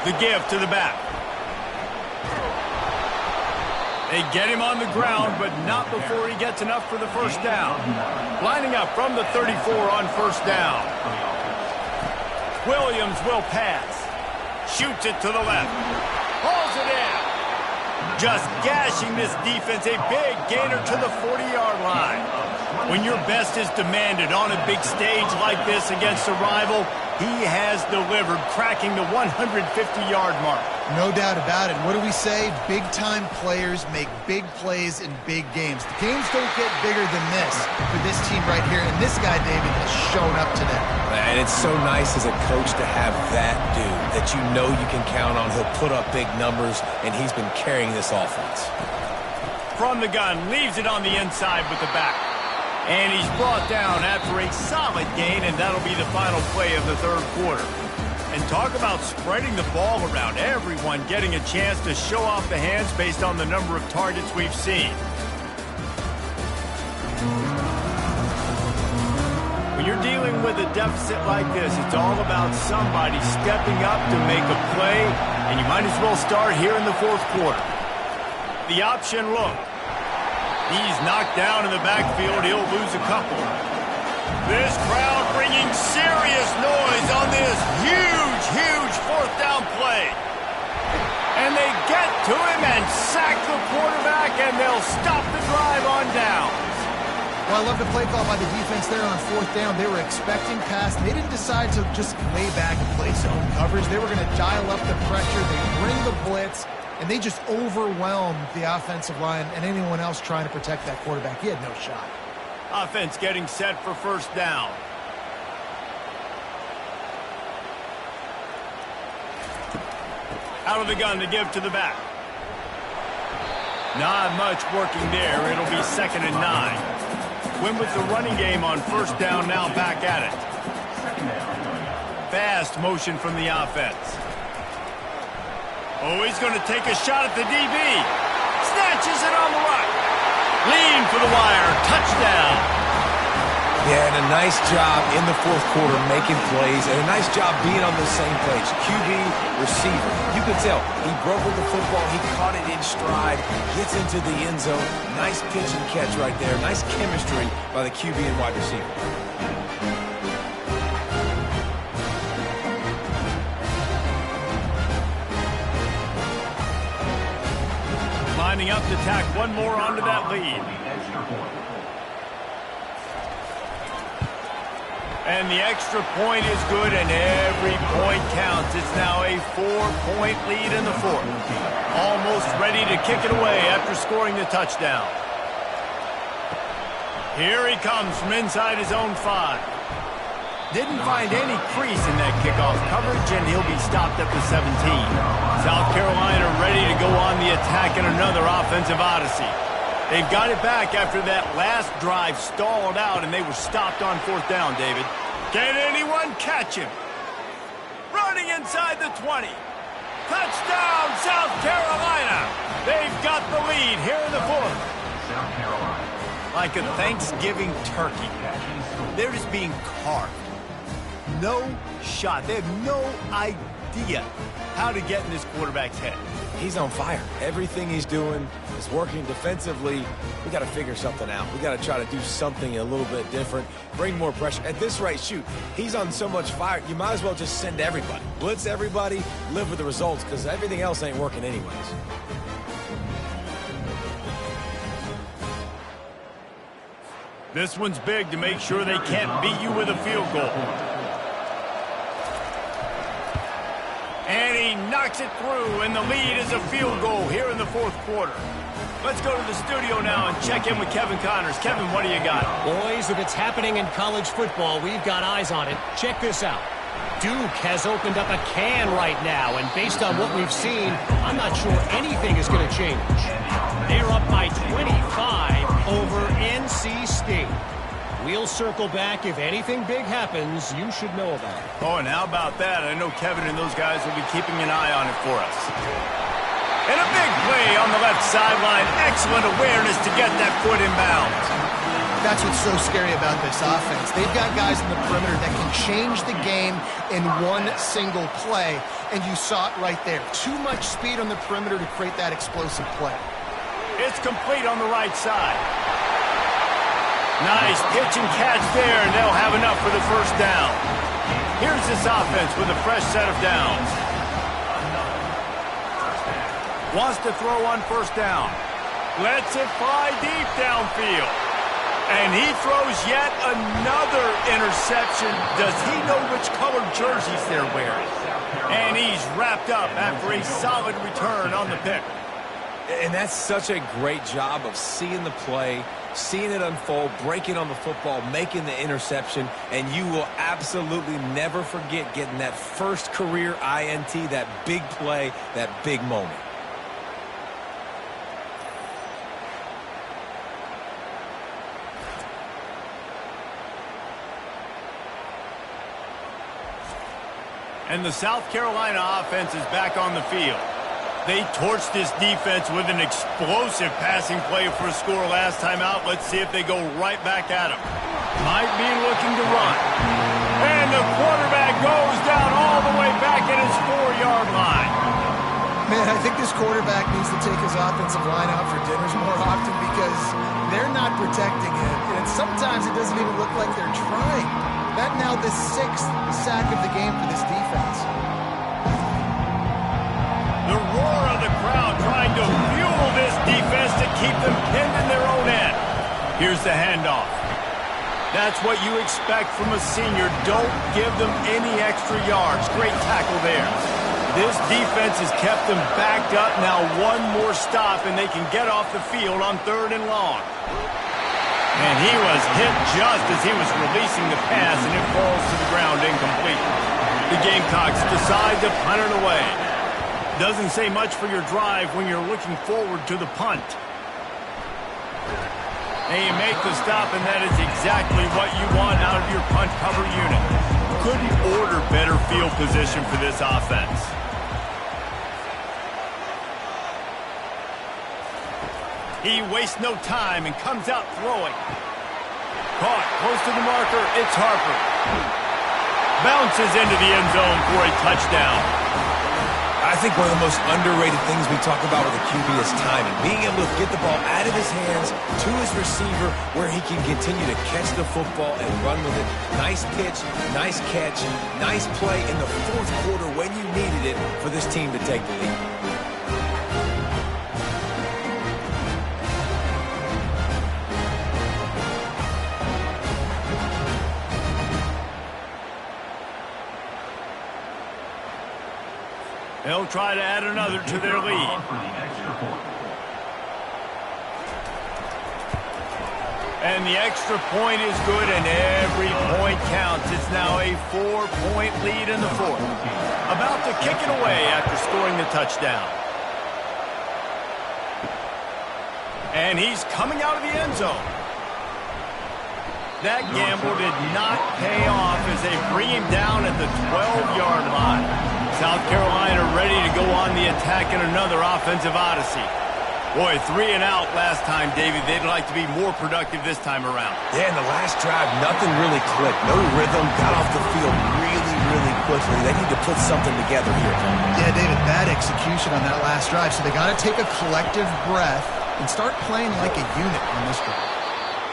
The give to the back. They get him on the ground, but not before he gets enough for the first down. Lining up from the 34 on first down. Williams will pass. Shoots it to the left. Hauls it in. Just gashing this defense, a big gainer to the 40-yard line. When your best is demanded on a big stage like this against a rival, he has delivered, cracking the 150-yard mark. No doubt about it. What do we say? Big-time players make big plays in big games. The games don't get bigger than this for this team right here, and this guy, David, has shown up today. And it's so nice as a coach to have that dude that you know you can count on. He'll put up big numbers, and he's been carrying this offense. From the gun, leaves it on the inside with the back. And he's brought down after a solid gain, and that'll be the final play of the 3rd quarter. And talk about spreading the ball around, everyone getting a chance to show off the hands based on the number of targets we've seen. When you're dealing with a deficit like this, it's all about somebody stepping up to make a play, and you might as well start here in the 4th quarter. The option look. He's knocked down in the backfield. He'll lose a couple. This crowd bringing serious noise on this huge fourth down play. And they get to him and sack the quarterback, and they'll stop the drive on downs. Well, I love the play call by the defense there on fourth down. They were expecting pass. They didn't decide to just lay back and play zone coverage. They were going to dial up the pressure. They bring the blitz, and they just overwhelmed the offensive line and anyone else trying to protect that quarterback. He had no shot. Offense getting set for first down. Out of the gun to give to the back. Not much working there. It'll be 2nd and 9. Win with the running game on first down, now back at it. Fast motion from the offense. Oh, he's going to take a shot at the DB. Snatches it on the right. Lean for the wire. Touchdown. Yeah, and a nice job in the fourth quarter making plays, and a nice job being on the same page. QB, receiver. You could tell he broke with the football. He caught it in stride, gets into the end zone. Nice pitch and catch right there. Nice chemistry by the QB and wide receiver. Lining up to tack one more onto that lead. And the extra point is good, and every point counts. It's now a 4-point lead in the fourth. Almost ready to kick it away after scoring the touchdown. Here he comes from inside his own 5. Didn't find any crease in that kickoff coverage, and he'll be stopped at the 17. South Carolina ready to go on the attack in another offensive odyssey. They've got it back after that last drive stalled out, and they were stopped on fourth down, David. Can anyone catch him? Running inside the 20. Touchdown, South Carolina. They've got the lead here in the fourth. Like a Thanksgiving turkey. They're just being carved. No shot. They have no idea how to get in this quarterback's head. He's on fire. Everything he's doing is working defensively. We got to figure something out. We got to try to do something a little bit different, bring more pressure. At this rate, shoot, he's on so much fire, you might as well just send everybody. Blitz everybody, live with the results, because everything else ain't working anyways. This one's big to make sure they can't beat you with a field goal. And he knocks it through, and the lead is a field goal here in the fourth quarter. Let's go to the studio now and check in with Kevin Connors. Kevin, what do you got? Boys, if it's happening in college football, we've got eyes on it. Check this out. Duke has opened up a can right now, and based on what we've seen, I'm not sure anything is going to change. They're up by 25 over NC State. We'll circle back. If anything big happens, you should know about it. Oh, and how about that? I know Kevin and those guys will be keeping an eye on it for us. And a big play on the left sideline. Excellent awareness to get that foot in bounds. That's what's so scary about this offense. They've got guys in the perimeter that can change the game in one single play, and you saw it right there. Too much speed on the perimeter to create that explosive play. It's complete on the right side. Nice pitch and catch there, and they'll have enough for the first down. Here's this offense with a fresh set of downs. Wants to throw on first down. Lets it fly deep downfield. And he throws yet another interception. Does he know which colored jerseys they're wearing? And he's wrapped up after a solid return on the pick. And that's such a great job of seeing the play, seeing it unfold, breaking on the football, making the interception, and you will absolutely never forget getting that first career INT, that big play, that big moment. And the South Carolina offense is back on the field. They torched this defense with an explosive passing play for a score last time out. Let's see if they go right back at him. Might be looking to run. And the quarterback goes down all the way back at his 4-yard line. Man, I think this quarterback needs to take his offensive line out for dinners more often because they're not protecting him. And sometimes it doesn't even look like they're trying. That now the 6th sack of the game for this defense. The roar of the crowd trying to fuel this defense to keep them pinned in their own end. Here's the handoff. That's what you expect from a senior. Don't give them any extra yards. Great tackle there. This defense has kept them backed up. Now one more stop, and they can get off the field on 3rd and long. And he was hit just as he was releasing the pass, and it falls to the ground incomplete. The Gamecocks decide to punt it away. Doesn't say much for your drive when you're looking forward to the punt. And you make the stop, and that is exactly what you want out of your punt cover unit. Couldn't order better field position for this offense. He wastes no time and comes out throwing. Caught close to the marker. It's Harper. Bounces into the end zone for a touchdown. I think one of the most underrated things we talk about with a QB is timing. Being able to get the ball out of his hands to his receiver where he can continue to catch the football and run with it. Nice pitch, nice catch, nice play in the 4th quarter when you needed it for this team to take the lead. They'll try to add another to their lead. And the extra point is good, and every point counts. It's now a 4-point lead in the 4th. About to kick it away after scoring the touchdown. And he's coming out of the end zone. That gamble did not pay off as they bring him down at the 12-yard line. South Carolina ready to go on the attack in another offensive odyssey. Boy, 3 and out last time, David. They'd like to be more productive this time around. Yeah, in the last drive, nothing really clicked. No rhythm, got off the field really quickly. They need to put something together here. Yeah, David, bad execution on that last drive. So they got to take a collective breath and start playing like a unit on this one.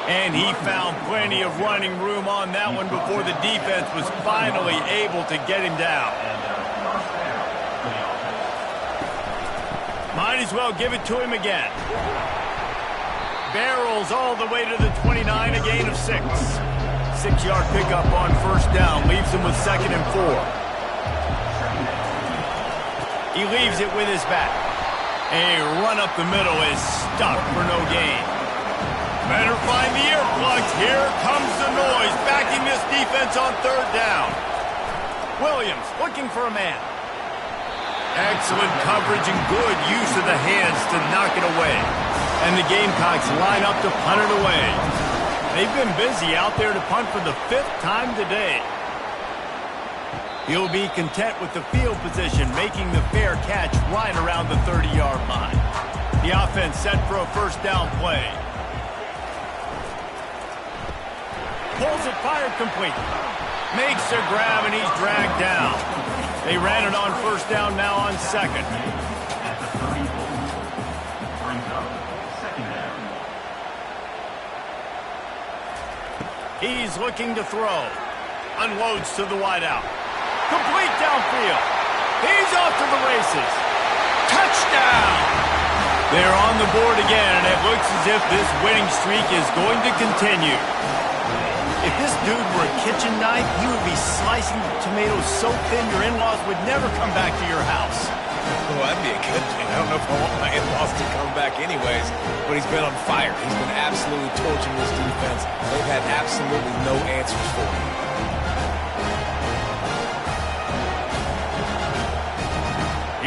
And he found plenty of running room on that one before the defense was finally able to get him down. Might as well give it to him again. Barrels all the way to the 29, a gain of 6. 6-yard pickup on 1st down, leaves him with 2nd and 4. He leaves it with his back. A run up the middle is stuck for no gain. Better find the earplugs. Here comes the noise, backing this defense on 3rd down. Williams looking for a man. Excellent coverage and good use of the hands to knock it away. And the Gamecocks line up to punt it away. They've been busy out there to punt for the 5th time today. He'll be content with the field position, making the fair catch right around the 30-yard line. The offense set for a 1st down play. Pulls it, fired complete. Makes a grab, and he's dragged down. They ran it on 1st down, now on 2nd. He's looking to throw. Unloads to the wideout. Complete downfield. He's off to the races. Touchdown! They're on the board again, and it looks as if this winning streak is going to continue. If this dude were a kitchen knife, you would be slicing tomatoes so thin your in-laws would never come back to your house. Well, that'd be a good thing. I don't know if I want my in-laws to come back anyways, but he's been on fire. He's been absolutely torching this defense. They've had absolutely no answers for him.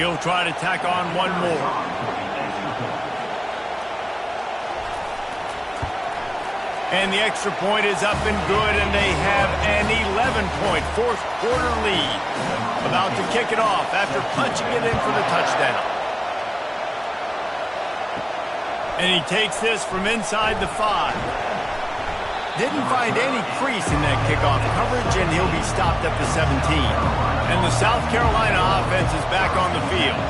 He'll try to tack on one more. And the extra point is up and good, and they have an 11-point 4th quarter lead. About to kick it off after punching it in for the touchdown. And he takes this from inside the 5. Didn't find any crease in that kickoff coverage, and he'll be stopped at the 17. And the South Carolina offense is back on the field.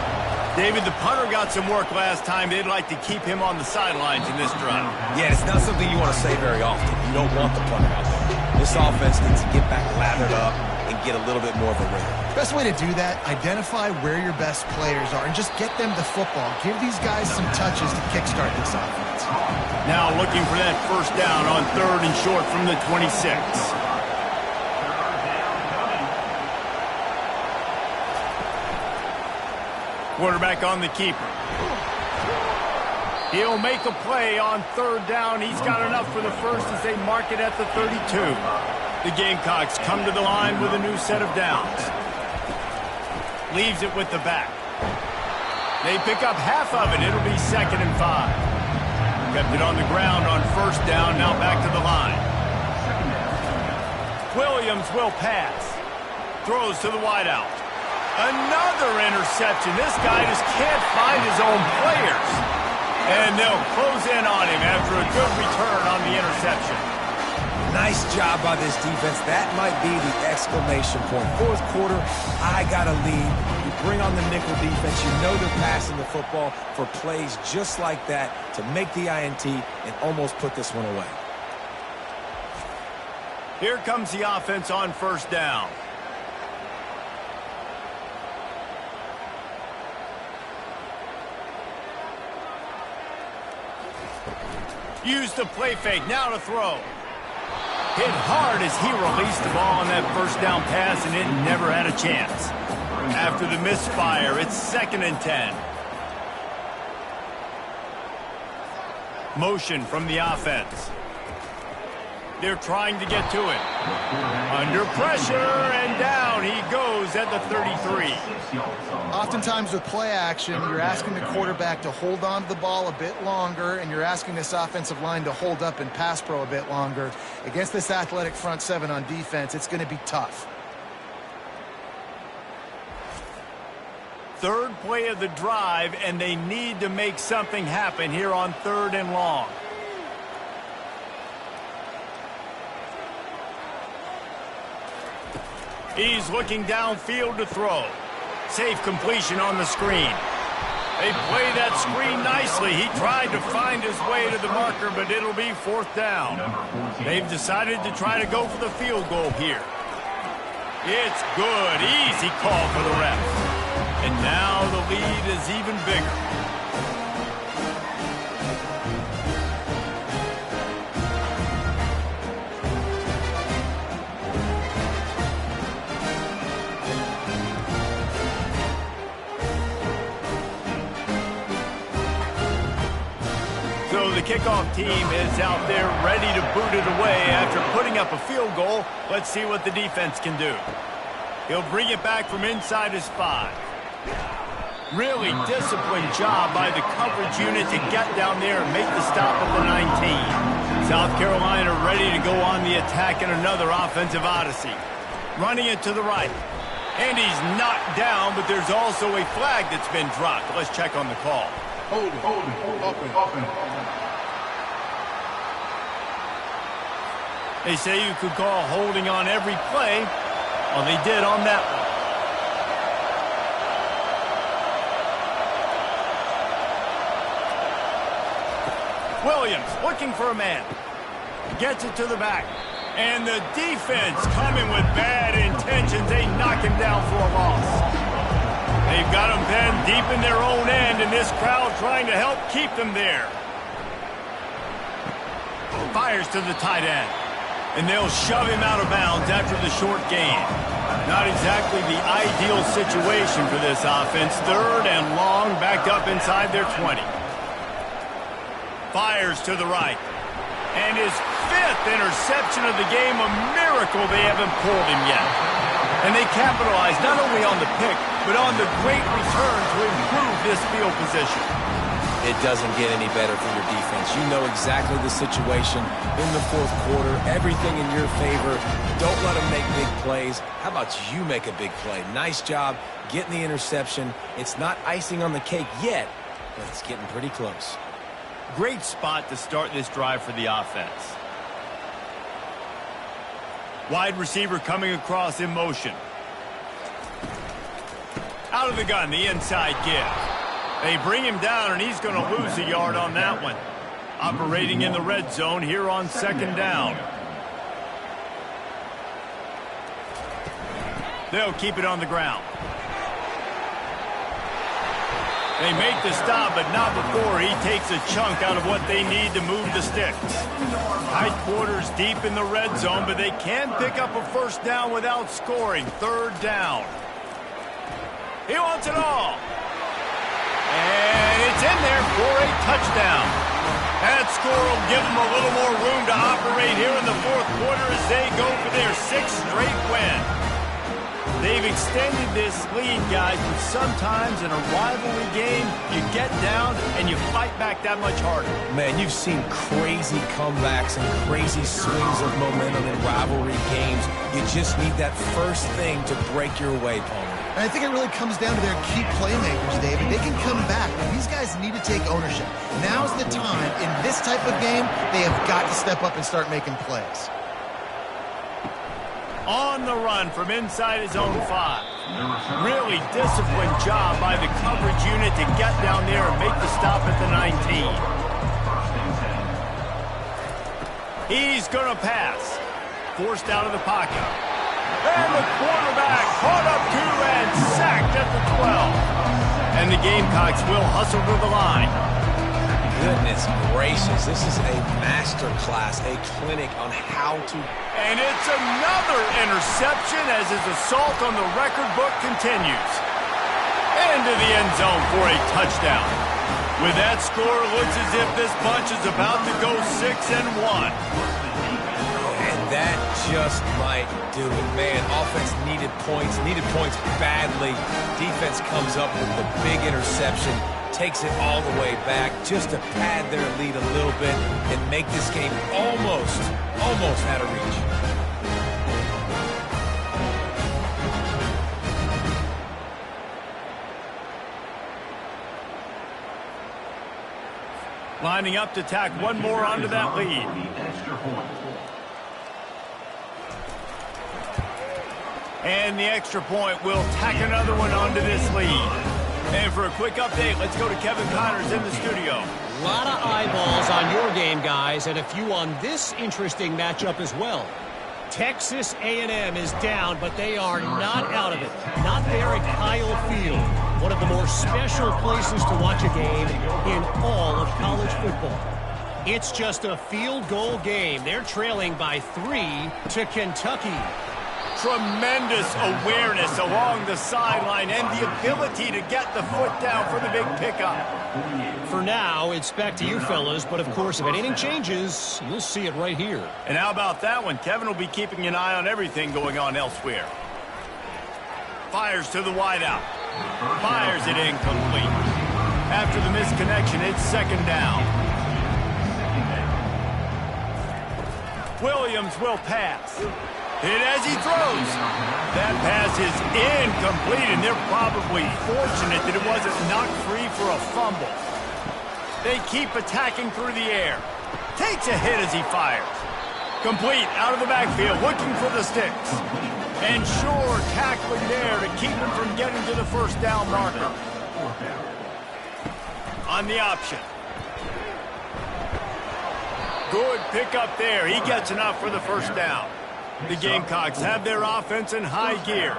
David, the punter got some work last time. They'd like to keep him on the sidelines in this drive. Yeah, it's not something you want to say very often. You don't want the punter out there. This offense needs to get back lathered up and get a little bit more of a rhythm. Best way to do that, identify where your best players are and just get them the football. Give these guys some touches to kickstart this offense. Now looking for that first down on 3rd and short from the 26. Quarterback on the keeper. He'll make a play on 3rd down. He's got enough for the first as they mark it at the 32. The Gamecocks come to the line with a new set of downs. Leaves it with the back. They pick up half of it. It'll be 2nd and 5. Kept it on the ground on 1st down. Now back to the line. Williams will pass. Throws to the wideout. Another interception. This guy just can't find his own players. And they'll close in on him after a good return on the interception. Nice job by this defense. That might be the exclamation point. 4th quarter, I got a lead. You bring on the nickel defense. You know they're passing the football for plays just like that to make the INT and almost put this one away. Here comes the offense on 1st down. Use the play fake. Now to throw. Hit hard as he released the ball on that 1st down pass, and it never had a chance. After the misfire, it's 2nd and 10. Motion from the offense. They're trying to get to it. Under pressure, and down he goes at the 33. Oftentimes with play action, you're asking the quarterback to hold on to the ball a bit longer, and you're asking this offensive line to hold up in pass pro a bit longer. Against this athletic front 7 on defense, it's going to be tough. 3rd play of the drive, and they need to make something happen here on 3rd and long. He's looking downfield to throw. Safe completion on the screen. They play that screen nicely. He tried to find his way to the marker, but it'll be 4th down. They've decided to try to go for the field goal here. It's good. Easy call for the refs. And now the lead is even bigger. So the kickoff team is out there ready to boot it away after putting up a field goal. Let's see what the defense can do. He'll bring it back from inside his 5. Really disciplined job by the coverage unit to get down there and make the stop at the 19. South Carolina ready to go on the attack in another offensive odyssey. Running it to the right. And he's knocked down, but there's also a flag that's been dropped. Let's check on the call. Hold it. They say you could call holding on every play. Well, they did on that one. Williams looking for a man. Gets it to the back. And the defense coming with bad intentions. They knock him down for a loss. They've got him pinned deep in their own end, and this crowd trying to help keep them there. Fires to the tight end. And they'll shove him out of bounds after the short gain. Not exactly the ideal situation for this offense. 3rd and long, backed up inside their 20. Fires to the right. And his 5th interception of the game, a miracle they haven't pulled him yet. And they capitalize not only on the pick, but on the great return to improve this field position. It doesn't get any better for your defense. You know exactly the situation in the 4th quarter. Everything in your favor. Don't let them make big plays. How about you make a big play? Nice job getting the interception. It's not icing on the cake yet, but it's getting pretty close. Great spot to start this drive for the offense. Wide receiver coming across in motion. Out of the gun, the inside give. They bring him down, and he's going to lose a yard on that one. Operating in the red zone here on second down. They'll keep it on the ground. They make the stop, but not before he takes a chunk out of what they need to move the sticks. Tight quarters deep in the red zone, but they can pick up a first down without scoring. Third down. He wants it all. And it's in there for a touchdown. That score will give them a little more room to operate here in the fourth quarter as they go for their sixth straight win. They've extended this lead, guys, but sometimes in a rivalry game, you get down and you fight back that much harder. Man, you've seen crazy comebacks and crazy swings of momentum in rivalry games. You just need that first thing to break your way, Palmer. And I think it really comes down to their key playmakers, David. They can come back. These guys need to take ownership. Now's the time. In this type of game, they have got to step up and start making plays. On the run from inside his own 5. Really disciplined job by the coverage unit to get down there and make the stop at the 19. He's going to pass. Forced out of the pocket. And the quarterback caught up to and sacked at the 12. And the Gamecocks will hustle to the line. Goodness gracious, this is a master class, a clinic on how to... And it's another interception as his assault on the record book continues. Into the end zone for a touchdown. With that score, it looks as if this bunch is about to go 6-1. And that just might do it. Man, offense needed points badly. Defense comes up with the big interception, takes it all the way back just to pad their lead a little bit and make this game almost out of reach. Lining up to tack one more onto that lead. And the extra point will tack another one onto this lead. And for a quick update, let's go to Kevin Connors in the studio. A lot of eyeballs on your game, guys, and a few on this interesting matchup as well. Texas A&M is down, but they are not out of it. Not there at Kyle Field, one of the more special places to watch a game in all of college football. It's just a field goal game. They're trailing by 3 to Kentucky. Tremendous awareness along the sideline and the ability to get the foot down for the big pickup. For now, it's back to you fellas, but of course, if anything changes, you'll see it right here. And how about that one? Kevin will be keeping an eye on everything going on elsewhere. Fires to the wideout. Fires it incomplete. After the misconnection, it's second down. Williams will pass. Hit as he throws. That pass is incomplete, and they're probably fortunate that it wasn't knocked free for a fumble. They keep attacking through the air. Takes a hit as he fires. Complete out of the backfield, looking for the sticks. And sure tackling there to keep him from getting to the first down marker. On the option. Good pickup there. He gets enough for the first down. The Gamecocks have their offense in high gear.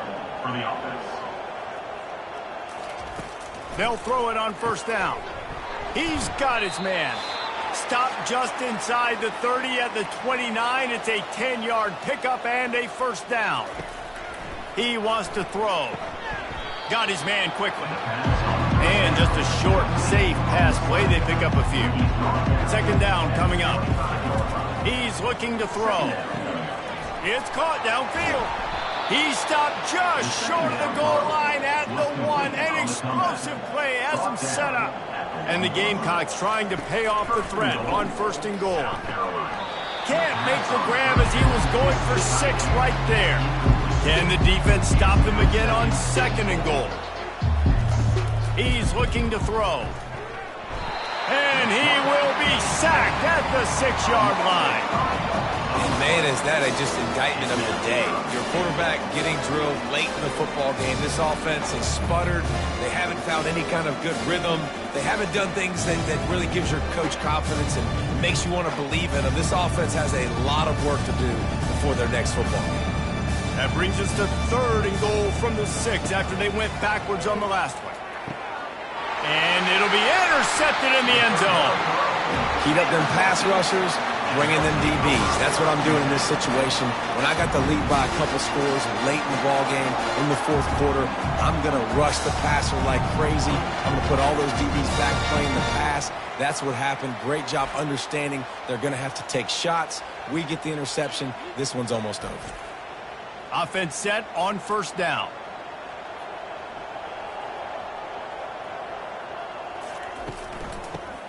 They'll throw it on first down. He's got his man. Stopped just inside the 30 at the 29. It's a 10-yard pickup and a first down. He wants to throw. Got his man quickly. And just a short, safe pass play. They pick up a few. Second down coming up. He's looking to throw. It's caught downfield. He stopped just short of the goal line at the 1. An explosive play has him set up. And the Gamecocks trying to pay off the threat on first and goal. Can't make the grab as he was going for 6 right there. Can the defense stop him again on second and goal? He's looking to throw. And he will be sacked at the 6-yard line. And man, is that just indictment of the day. Your quarterback getting drilled late in the football game. This offense has sputtered. They haven't found any kind of good rhythm. They haven't done things that really gives your coach confidence and makes you want to believe in them. This offense has a lot of work to do before their next football game. That brings us to 3rd and goal from the 6 after they went backwards on the last one. And it'll be intercepted in the end zone. Heat up them pass rushers, bring in them DBs. That's what I'm doing in this situation. When I got the lead by a couple scores late in the ball game, in the 4th quarter, I'm going to rush the passer like crazy. I'm going to put all those DBs back playing the pass. That's what happened. Great job understanding they're going to have to take shots. We get the interception. This one's almost over. Offense set on 1st down.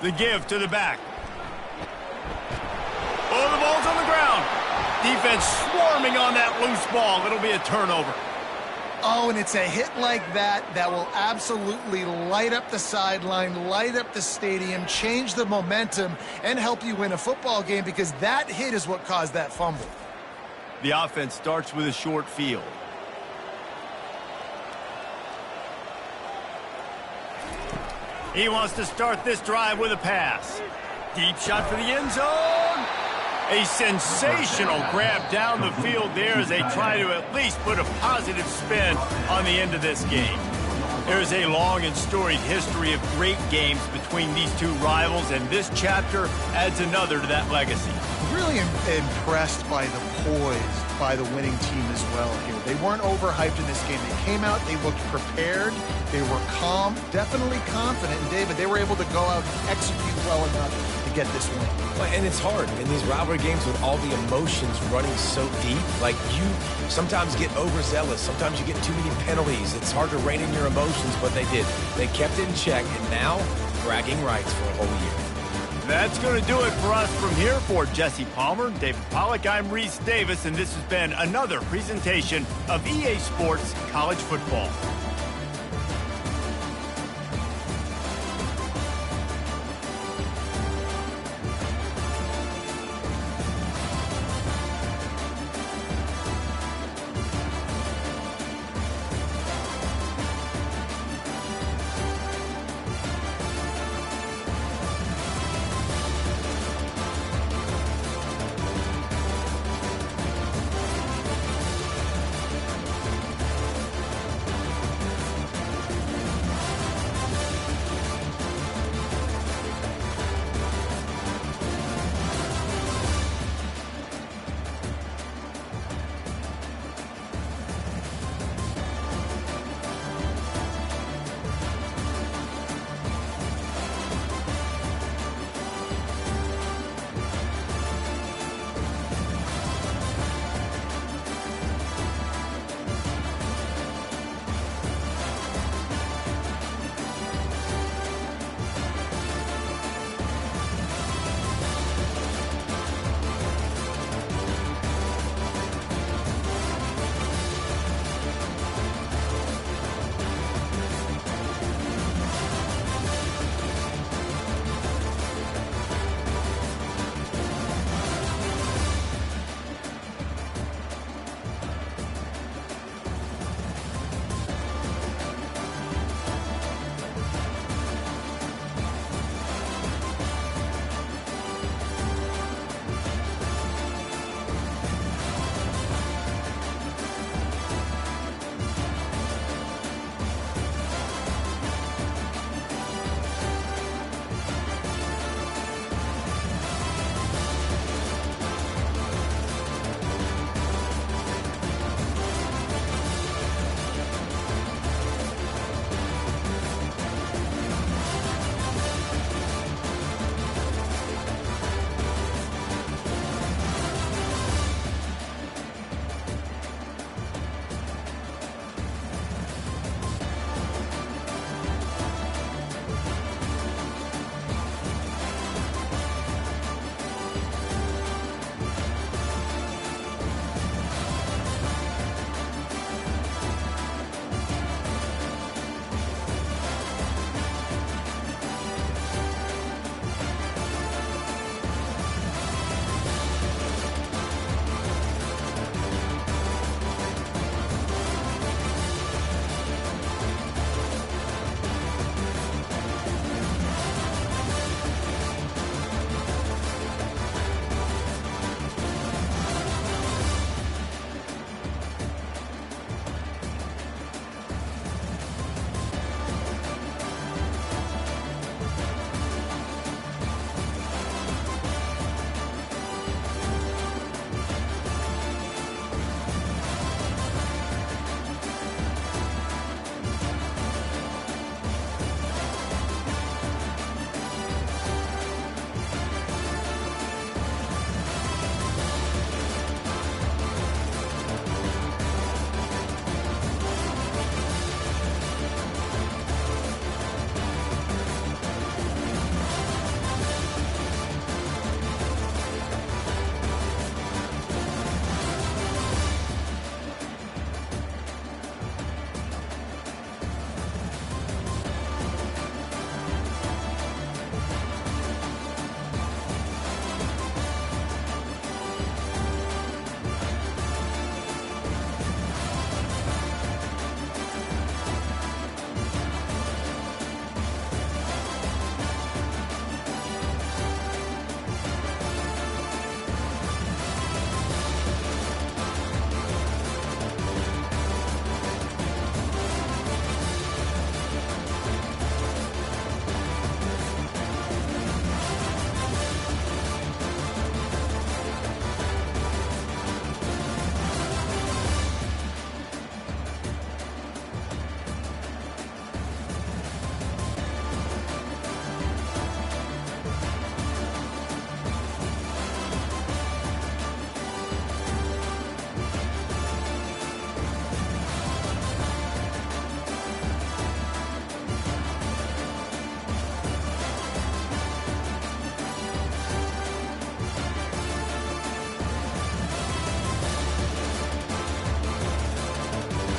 The give to the back. Oh, the ball's on the ground. Defense swarming on that loose ball. It'll be a turnover. Oh, and it's a hit like that that will absolutely light up the sideline, light up the stadium, change the momentum, and help you win a football game because that hit is what caused that fumble. The offense starts with a short field. He wants to start this drive with a pass. Deep shot for the end zone. A sensational grab down the field there as they try to at least put a positive spin on the end of this game. There's a long and storied history of great games between these two rivals, and this chapter adds another to that legacy. Really impressed by the poise by the winning team as well here. They weren't overhyped in this game. They came out, they looked prepared, they were calm, definitely confident. And David, they were able to go out and execute well enough to get this win. And it's hard in these rivalry games with all the emotions running so deep. Like, you sometimes get overzealous. Sometimes you get too many penalties. It's hard to rein in your emotions, but they did. They kept it in check, and now bragging rights for a whole year. That's going to do it for us from here. For Jesse Palmer, David Pollack, I'm Reese Davis, and this has been another presentation of EA Sports College Football.